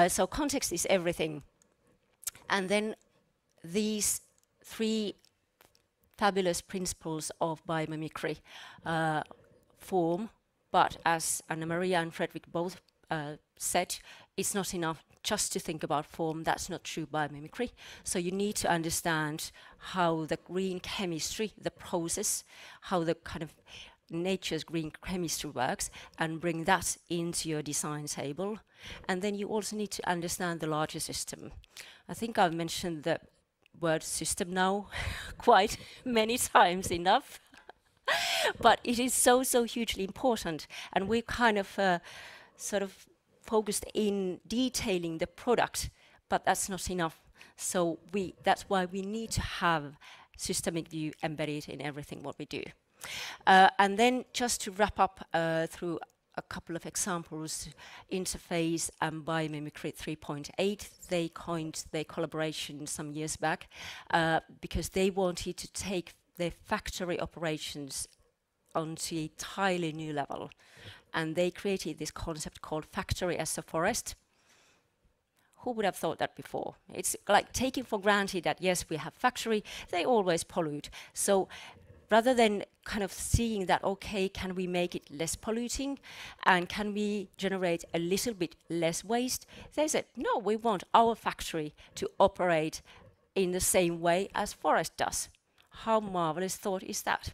So context is everything. And then these three fabulous principles of biomimicry form, but as Anna-Maria and Fredrik both said, it's not enough just to think about form. That's not true biomimicry. So you need to understand how the green chemistry, the process, how the kind of nature's green chemistry works, and bring that into your design table. And then you also need to understand the larger system. I think I've mentioned the word system now quite many times enough. But it is so hugely important, and we've kind of sort of focused in detailing the product, but that's not enough. So that's why we need to have systemic view embedded in everything what we do. And then just to wrap up through a couple of examples, Interface and Biomimicry 3.8, they coined their collaboration some years back because they wanted to take their factory operations onto a entirely new level. And they created this concept called factory as a forest. Who would have thought that before? It's like taking for granted that, yes, we have factory, they always pollute. So rather than kind of seeing that, okay, can we make it less polluting and can we generate a little bit less waste? They said, no, we want our factory to operate in the same way as forest does. How marvelous thought is that?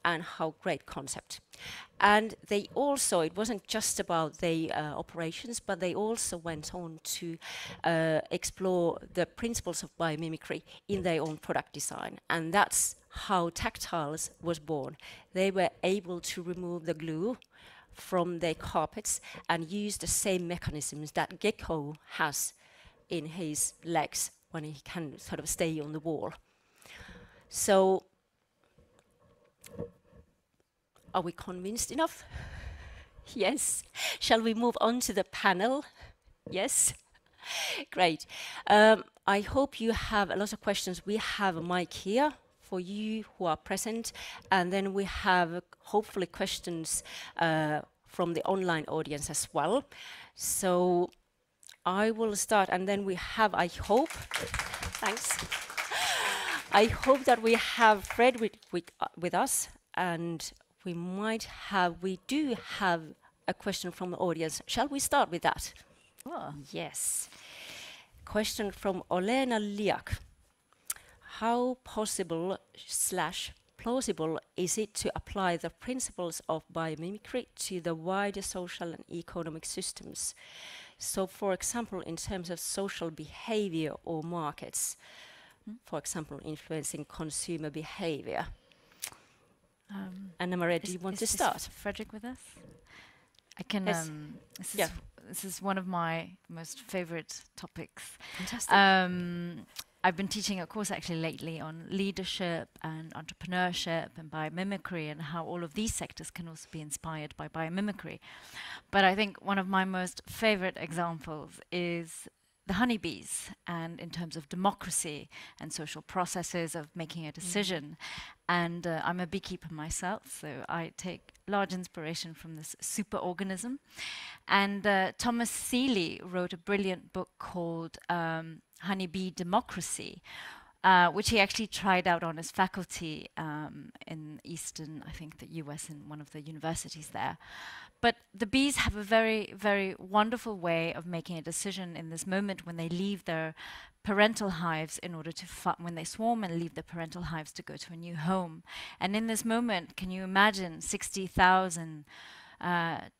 And how great concept. And they also, it wasn't just about the operations, but they also went on to explore the principles of biomimicry in their own product design. And that's how Tactiles was born. They were able to remove the glue from their carpets and use the same mechanisms that gecko has in his legs when he can sort of stay on the wall. So, are we convinced enough? Yes. Shall we move on to the panel? Yes. Great. I hope you have a lot of questions. We have a mic here for you who are present, and then we have hopefully questions from the online audience as well. So I will start, and then we have, I hope, thanks. I hope that we have Fred with us, and we do have a question from the audience. Shall we start with that? Oh. Yes. Question from Olena Liak. How possible / plausible is it to apply the principles of biomimicry to the wider social and economic systems? So, for example, in terms of social behavior or markets, for example, influencing consumer behavior. Anna-Maria, do you want to start? Is Fredrik with us? I can. Yes. This is one of my most favorite topics. Fantastic. I've been teaching a course actually lately on leadership and entrepreneurship and biomimicry and how all of these sectors can also be inspired by biomimicry. But I think one of my most favorite examples is the honeybees, and in terms of democracy and social processes of making a decision. And I'm a beekeeper myself, so I take large inspiration from this superorganism. And Thomas Seeley wrote a brilliant book called Honeybee Democracy, which he actually tried out on his faculty in Eastern, I think the US, in one of the universities there. But the bees have a very, very wonderful way of making a decision in this moment when they leave their parental hives in order to, when they swarm and leave their parental hives to go to a new home. And in this moment, can you imagine 60,000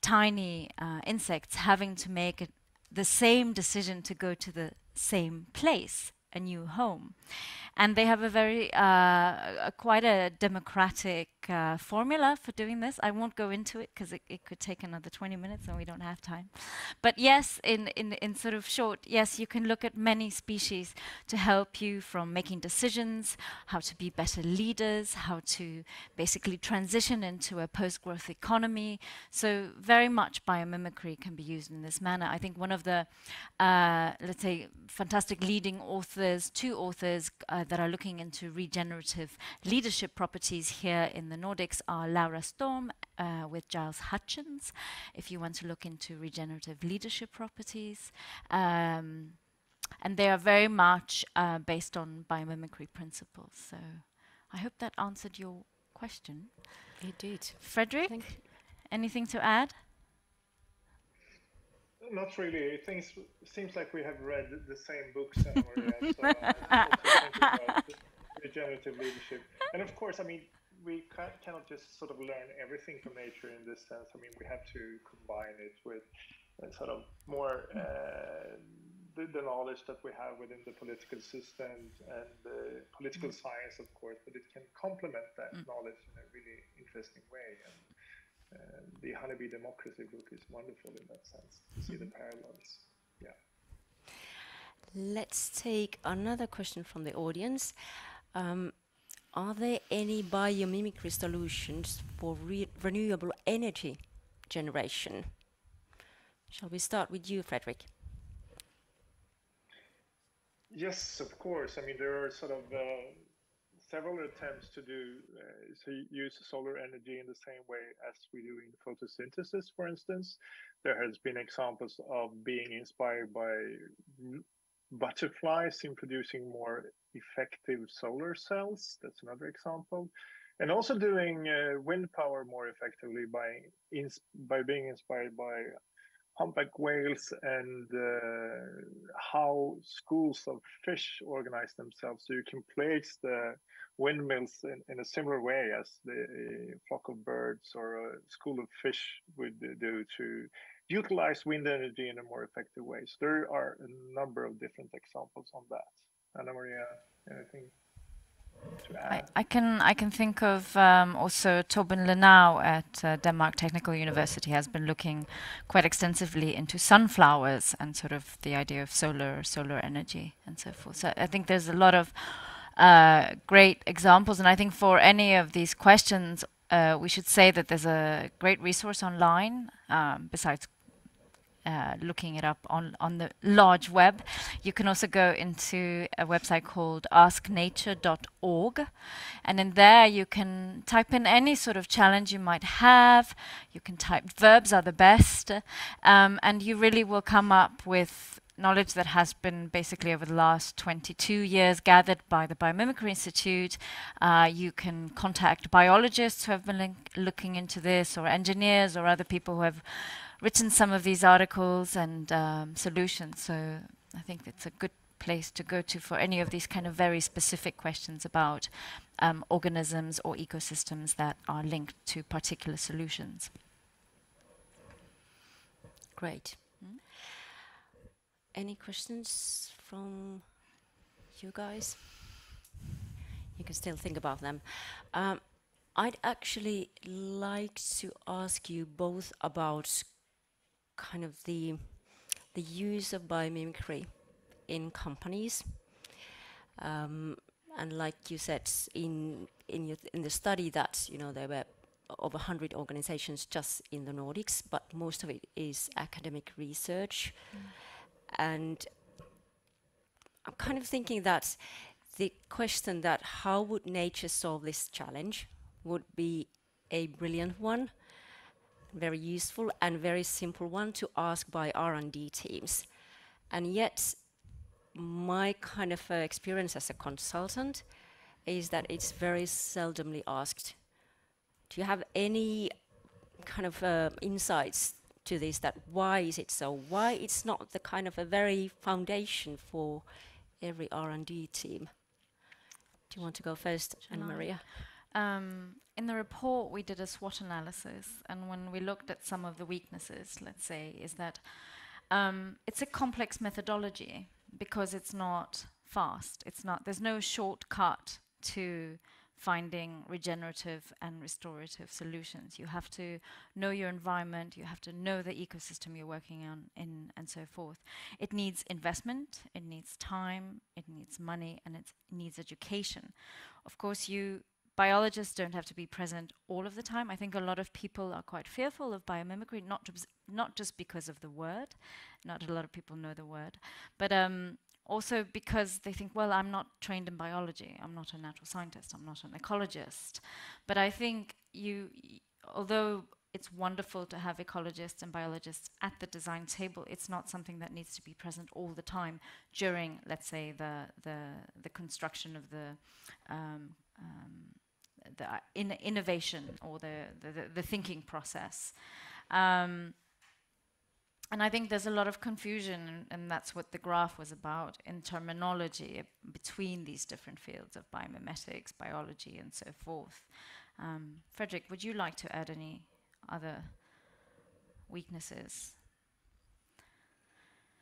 tiny insects having to make the same decision to go to the same place, a new home? And they have a very, quite a democratic formula for doing this. I won't go into it because it could take another 20 minutes and we don't have time. But yes, in sort of short, yes, you can look at many species to help you from making decisions, how to be better leaders, how to basically transition into a post-growth economy. So very much biomimicry can be used in this manner. I think one of the, let's say, fantastic leading authors, two authors that are looking into regenerative leadership properties here in the Nordics are Laura Storm with Giles Hutchins, if you want to look into regenerative leadership properties. And they are very much based on biomimicry principles. So I hope that answered your question. It did. Frederick, anything to add? Not really. It seems like we have read the same books, Anna Maria. So I'm also thinking about regenerative leadership. And of course, I mean, we cannot just sort of learn everything from nature in this sense. I mean, we have to combine it with sort of more the knowledge that we have within the political system and the political science, of course, but it can complement that knowledge in a really interesting way. And the Honeybee Democracy book is wonderful in that sense, to see the parallels. Yeah. Let's take another question from the audience. Are there any biomimicry solutions for renewable energy generation? Shall we start with you, Frederick? Yes, of course. I mean, there are sort of several attempts to use solar energy in the same way as we do in photosynthesis, for instance. There has been examples of being inspired by butterflies in producing more effective solar cells. That's another example. And also doing wind power more effectively by being inspired by humpback whales and how schools of fish organize themselves. So you can place the windmills in a similar way as the flock of birds or a school of fish would do to utilize wind energy in a more effective way. So there are a number of different examples on that. Anna Maria, anything to add? I can think of also Torben Lenau at Denmark Technical University has been looking quite extensively into sunflowers and sort of the idea of solar energy and so forth. So I think there's a lot of great examples, and I think for any of these questions we should say that there's a great resource online besides looking it up on the large web. You can also go into a website called asknature.org, and in there you can type in any sort of challenge you might have. You can type, verbs are the best, and you really will come up with knowledge that has been basically over the last 22 years gathered by the Biomimicry Institute. You can contact biologists who have been looking into this, or engineers or other people who have written some of these articles and solutions. So I think it's a good place to go to for any of these kind of very specific questions about organisms or ecosystems that are linked to particular solutions. Great. Any questions from you guys? You can still think about them. I'd actually like to ask you both about kind of the use of biomimicry in companies, and like you said in the study that there were over 100 organizations just in the Nordics, but most of it is academic research. And I'm kind of thinking that the question that how would nature solve this challenge would be a brilliant one, very useful and very simple one to ask by R&D teams. And yet my kind of experience as a consultant is that it's very seldomly asked. Do you have any kind of insights to this, that why is it so? Why it's not the kind of a very foundation for every R&D team? Do you want to go first, Anna-Maria? In the report, we did a SWOT analysis, and when we looked at some of the weaknesses, let's say, is that it's a complex methodology because it's not fast. There's no shortcut to finding regenerative and restorative solutions. You have to know your environment, you have to know the ecosystem you're working on, and so forth. It needs investment, it needs time, it needs money, and it needs education. Of course, biologists don't have to be present all of the time. I think a lot of people are quite fearful of biomimicry, not just because of the word. Not a lot of people know the word, but also because they think, well, I'm not trained in biology. I'm not a natural scientist. I'm not an ecologist. But I think although it's wonderful to have ecologists and biologists at the design table, it's not something that needs to be present all the time during, let's say, the construction of the innovation or the thinking process. And I think there's a lot of confusion, and that's what the graph was about, in terminology between these different fields of biomimetics, biology, and so forth. Fredrik, would you like to add any other weaknesses?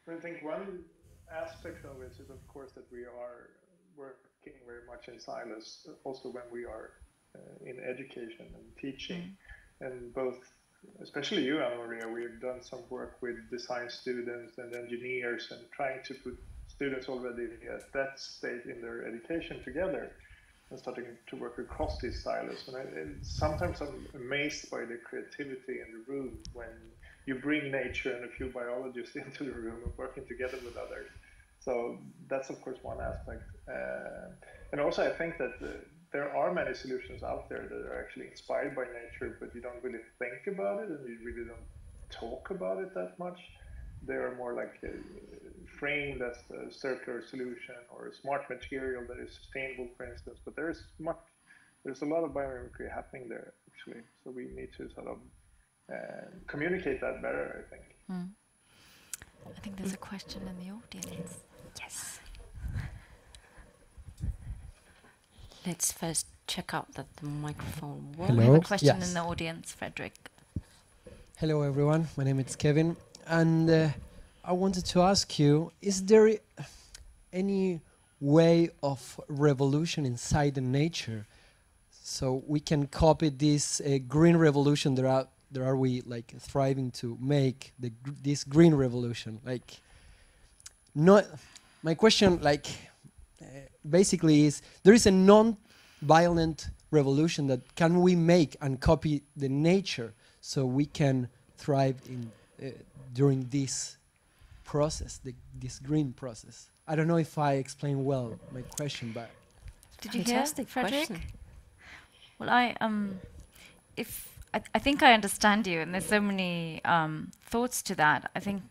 I think one aspect of it is, of course, that we are working very much in silos, also when we are in education and teaching, and both, especially you, Anna-Maria, we've done some work with design students and engineers and trying to put students already at that stage in their education together and starting to work across these silos. And sometimes I'm amazed by the creativity in the room when you bring nature and a few biologists into the room and working together with others. So that's, of course, one aspect. And also, I think that there are many solutions out there that are actually inspired by nature, but you don't really think about it and you really don't talk about it that much. They are more like framed as a circular solution or a smart material that is sustainable, for instance. But there's a lot of biomimicry happening there, actually. So we need to sort of communicate that better, I think. I think there's a question in the audience. Yes. Let's first check out that the microphone works. We have a question in the audience, Fredrik. Hello, everyone. My name is Kevin. And I wanted to ask you, is there any way of revolution inside the nature so we can copy this green revolution that are we like thriving to make this green revolution? Like, not my question, like, basically is, there is a non-violent revolution that can we make and copy the nature so we can thrive in during this process, this green process? I don't know if I explained well my question, but did you hear, Fredrik? Question. Well, I think I understand you, and there's so many thoughts to that. I think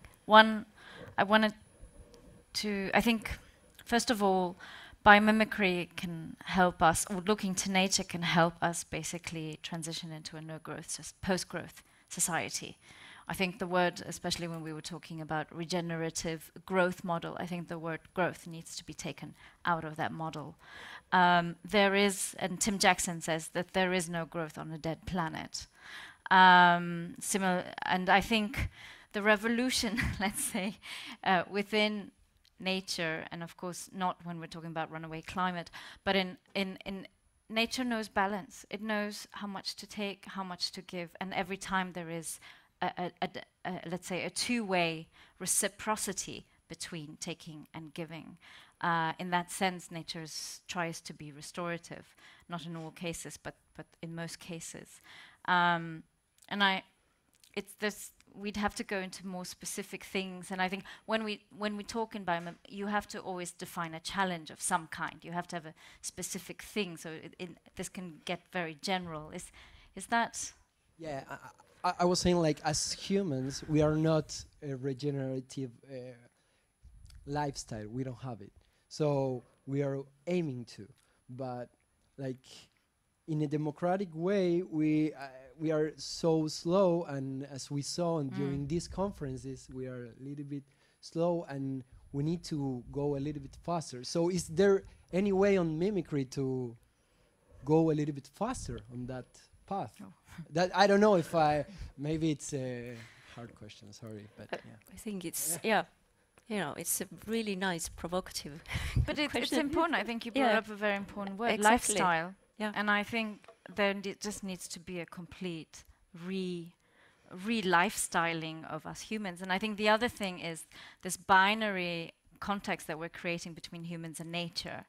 I think first of all, biomimicry can help us, or looking to nature can help us basically transition into a no-growth, post-growth society. I think the word, especially when we were talking about regenerative growth model, I think the word growth needs to be taken out of that model. There is, and Tim Jackson says that there is no growth on a dead planet. And I think the revolution, let's say, within nature, and of course not when we're talking about runaway climate, but in nature knows balance. It knows how much to take, how much to give, and every time there is let's say a two-way reciprocity between taking and giving. In that sense, nature tries to be restorative, not in all cases, but in most cases. We'd have to go into more specific things, and I think when we talk in biomimicry, you have to always define a challenge of some kind. You have to have a specific thing, so this can get very general. Is that? Yeah, I was saying, like, as humans, we are not regenerative lifestyle. We don't have it. So we are aiming to, but like in a democratic way, we are so slow, and as we saw during these conferences, we are a little bit slow, and we need to go a little bit faster. So is there any way on mimicry to go a little bit faster on that path? That I don't know if maybe it's a hard question, sorry, but yeah. I think it's, yeah, you know, it's a really nice, provocative But it's question. important. I think you brought Yeah. up a very important word, Exactly. lifestyle. Yeah. And I think there just needs to be a complete re-lifestyling of us humans. And I think the other thing is this binary context that we're creating between humans and nature.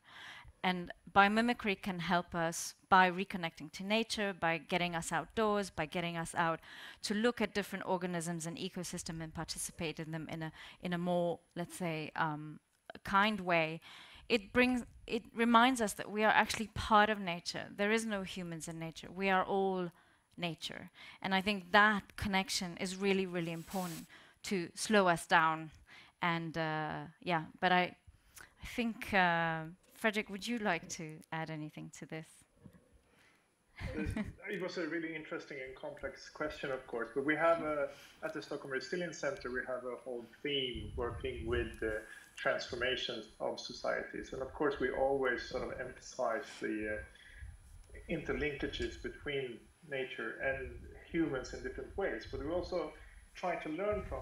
And biomimicry can help us by reconnecting to nature, by getting us outdoors, by getting us out to look at different organisms and ecosystem and participate in them in a more, let's say, kind way. It reminds us that we are actually part of nature. There is no humans in nature. We are all nature. And I think that connection is really, really important to slow us down. And yeah, but I think, Fredrik, would you like to add anything to this? It was a really interesting and complex question, of course, but we have at the Stockholm Resilience Center, we have a whole theme working with the transformations of societies. And of course, we always sort of emphasize the interlinkages between nature and humans in different ways, but we also try to learn from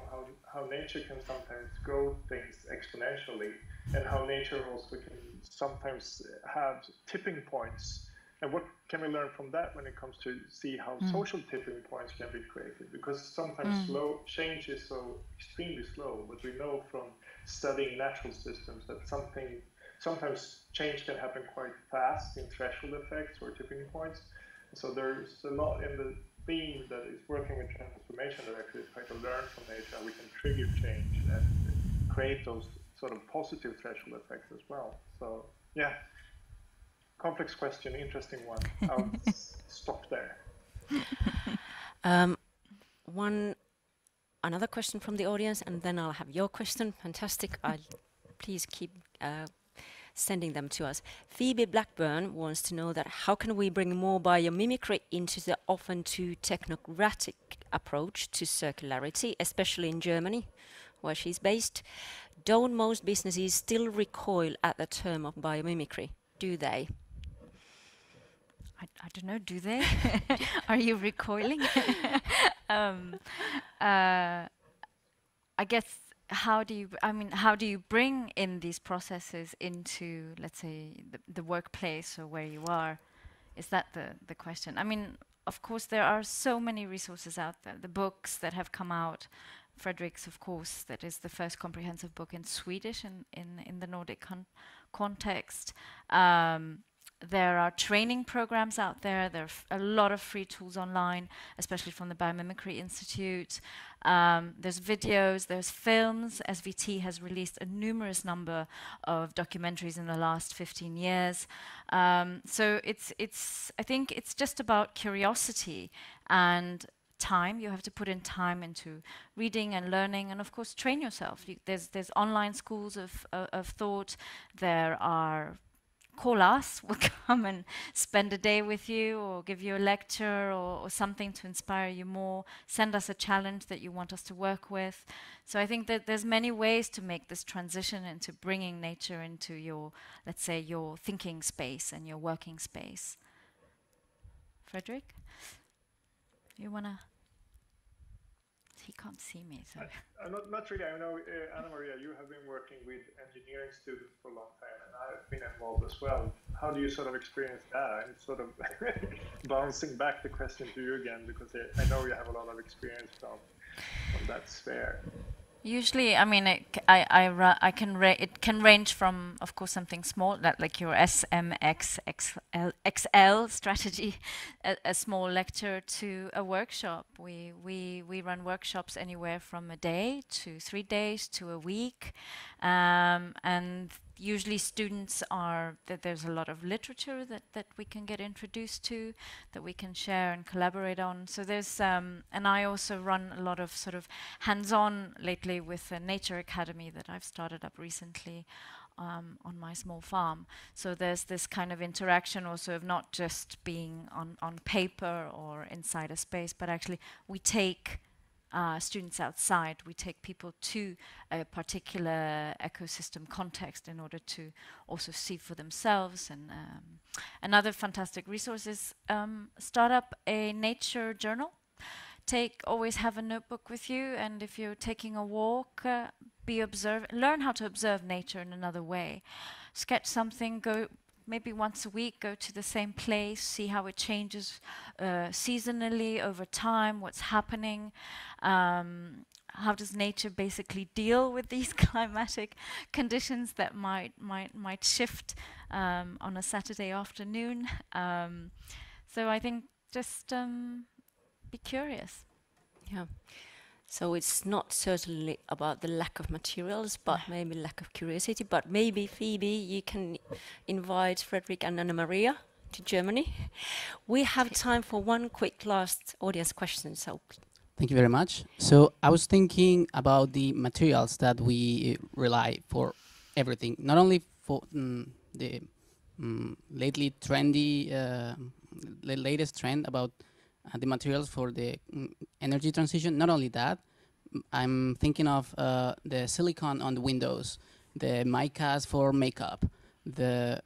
how nature can sometimes grow things exponentially, and how nature also can sometimes have tipping points. And what can we learn from that when it comes to see how social tipping points can be created? Because sometimes slow change is so extremely slow, but we know from studying natural systems that sometimes change can happen quite fast in threshold effects or tipping points. So there's a lot in the theme that is working with transformation that actually try to learn from nature, and we can trigger change and create those sort of positive threshold effects as well. So yeah, complex question, interesting one. I'll stop there. Another question from the audience, and then I'll have your question. Fantastic. Please keep sending them to us. Phoebe Blackburn wants to know that how can we bring more biomimicry into the often too technocratic approach to circularity, especially in Germany, where she's based. Don't most businesses still recoil at the term of biomimicry? Do they? I don't know, do they? Are you recoiling? I guess, how do you bring in these processes into, let's say, the workplace or where you are? Is that the question? I mean, of course, there are so many resources out there. The books that have come out, Fredrik's, of course, that is the first comprehensive book in Swedish in the Nordic context. There are training programs out there. There are a lot of free tools online, especially from the Biomimicry Institute. There's videos, there's films. SVT has released a numerous number of documentaries in the last 15 years. So I think it's just about curiosity and time. You have to put in time into reading and learning, and of course train yourself. There's online schools of thought. There are, call us, we'll come and spend a day with you or give you a lecture or something to inspire you more. Send us a challenge that you want us to work with. So I think that there's many ways to make this transition into bringing nature into your, let's say, your thinking space and your working space. Fredrik, you wanna? He can't see me, so. Not really. I know, Anna Maria, you have been working with engineering students for a long time, and I've been involved as well. How do you sort of experience that? And it's sort of bouncing back the question to you again, because I know you have a lot of experience from that sphere. Usually, I mean, it can range from, of course, something small, like your SMXXL strategy, a small lecture, to a workshop. We run workshops anywhere from a day to 3 days to a week, and usually students are, that there's a lot of literature that we can get introduced to, that we can share and collaborate on. So there's, and I also run a lot of sort of hands-on lately with a nature academy that I've started up recently on my small farm. So there's this kind of interaction also of not just being on paper or inside a space, but actually we take students outside, we take people to a particular ecosystem context in order to also see for themselves. And another fantastic resource is start up a nature journal. Always have a notebook with you, and if you're taking a walk, learn how to observe nature in another way. Sketch something, go maybe once a week, go to the same place, see how it changes seasonally over time, what's happening, how does nature basically deal with these climatic conditions that might shift on a Saturday afternoon. So I think just be curious. Yeah. So it's not certainly about the lack of materials, but maybe lack of curiosity. But maybe, Phoebe, you can invite Frederick and Anna Maria to Germany. We have time for one quick last audience question. So, thank you very much. So I was thinking about the materials that we rely for everything, not only for the lately trendy, the latest trend about the materials for the energy transition. Not only that, I'm thinking of the silicon on the windows, the micas for makeup, the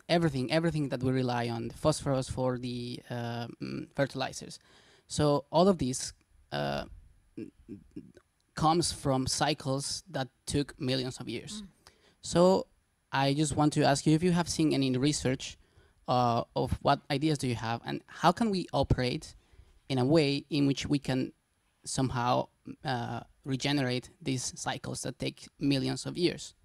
everything that we rely on, the phosphorus for the fertilizers. So all of these comes from cycles that took millions of years. So I just want to ask you if you have seen any research of what ideas do you have, and how can we operate in a way in which we can somehow regenerate these cycles that take millions of years?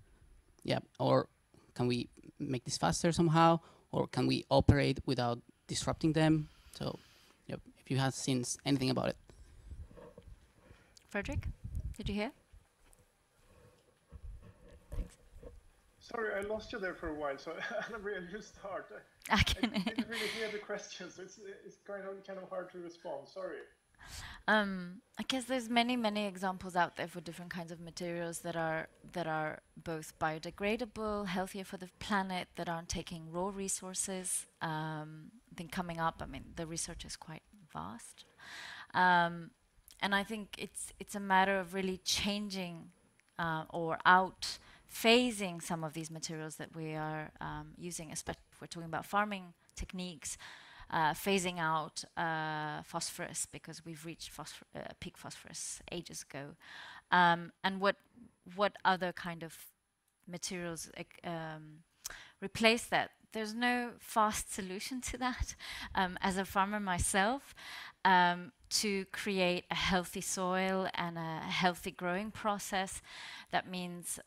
Yeah, or can we make this faster somehow, or can we operate without disrupting them? So, yep, if you have seen anything about it. Frederick, did you hear? Sorry, I lost you there for a while, so Anna Maria, you start. I didn't really hear the questions. It's kind of hard to respond. Sorry. I guess there's many examples out there for different kinds of materials that are both biodegradable, healthier for the planet, that aren't taking raw resources. I think coming up, I mean, the research is quite vast, and I think it's a matter of really changing or phasing some of these materials that we are using, especially if we're talking about farming techniques, phasing out phosphorus, because we've reached peak phosphorus ages ago. And what other kind of materials replace that? There's no fast solution to that. As a farmer myself, to create a healthy soil and a healthy growing process, that means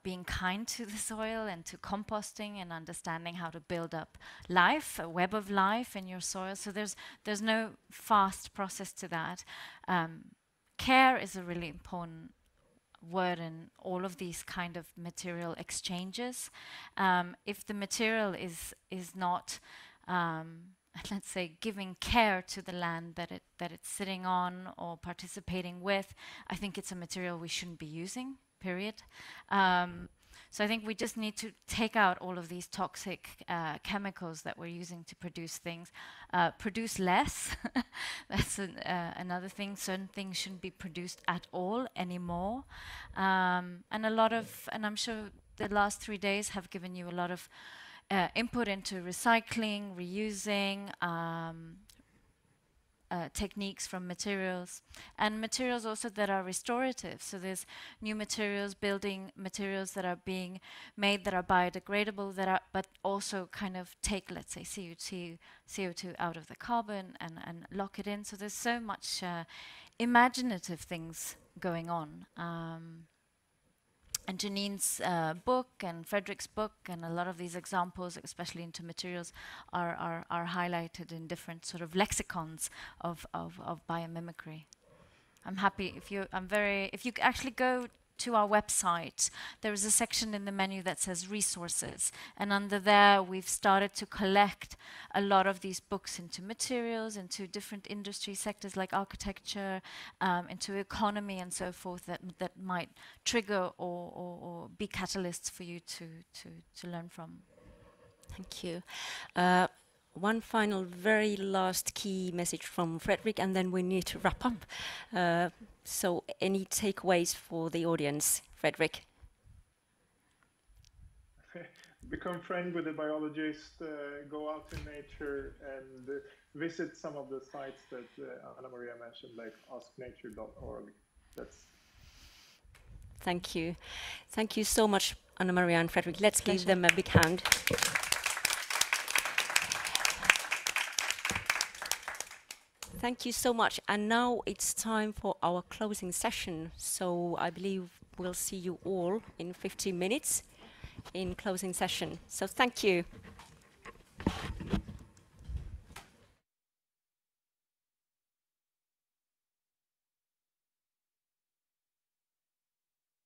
being kind to the soil and to composting and understanding how to build up life, a web of life in your soil. So there's no fast process to that. Care is a really important word in all of these kind of material exchanges. If the material is not let's say giving care to the land that it's sitting on or participating with, I think it's a material we shouldn't be using, period. So I think we just need to take out all of these toxic chemicals that we're using to produce things. Produce less. That's another thing. Certain things shouldn't be produced at all anymore. And I'm sure the last 3 days have given you a lot of input into recycling, reusing, techniques from materials, and materials also that are restorative. So there's new materials, building materials that are being made that are biodegradable, but also kind of take, let's say, CO2 out of the carbon and lock it in. So there's so much imaginative things going on. And Janine's book and Frederick's book and a lot of these examples, especially into materials, are highlighted in different sort of lexicons of biomimicry. I'm happy if you actually go to our website, there is a section in the menu that says resources. And under there, we've started to collect a lot of these books into materials, into different industry sectors like architecture, into economy and so forth, that might trigger or be catalysts for you to learn from. Thank you. One final, very last key message from Fredrik, and then we need to wrap up. So any takeaways for the audience, Fredrik? Become friend with the biologist, go out in nature and visit some of the sites that Anna Maria mentioned, like asknature.org. Thank you. Thank you so much, Anna Maria and Fredrik. Let's give them a big hand. Thank you so much. And now it's time for our closing session. So I believe we'll see you all in 15 minutes in closing session. So thank you.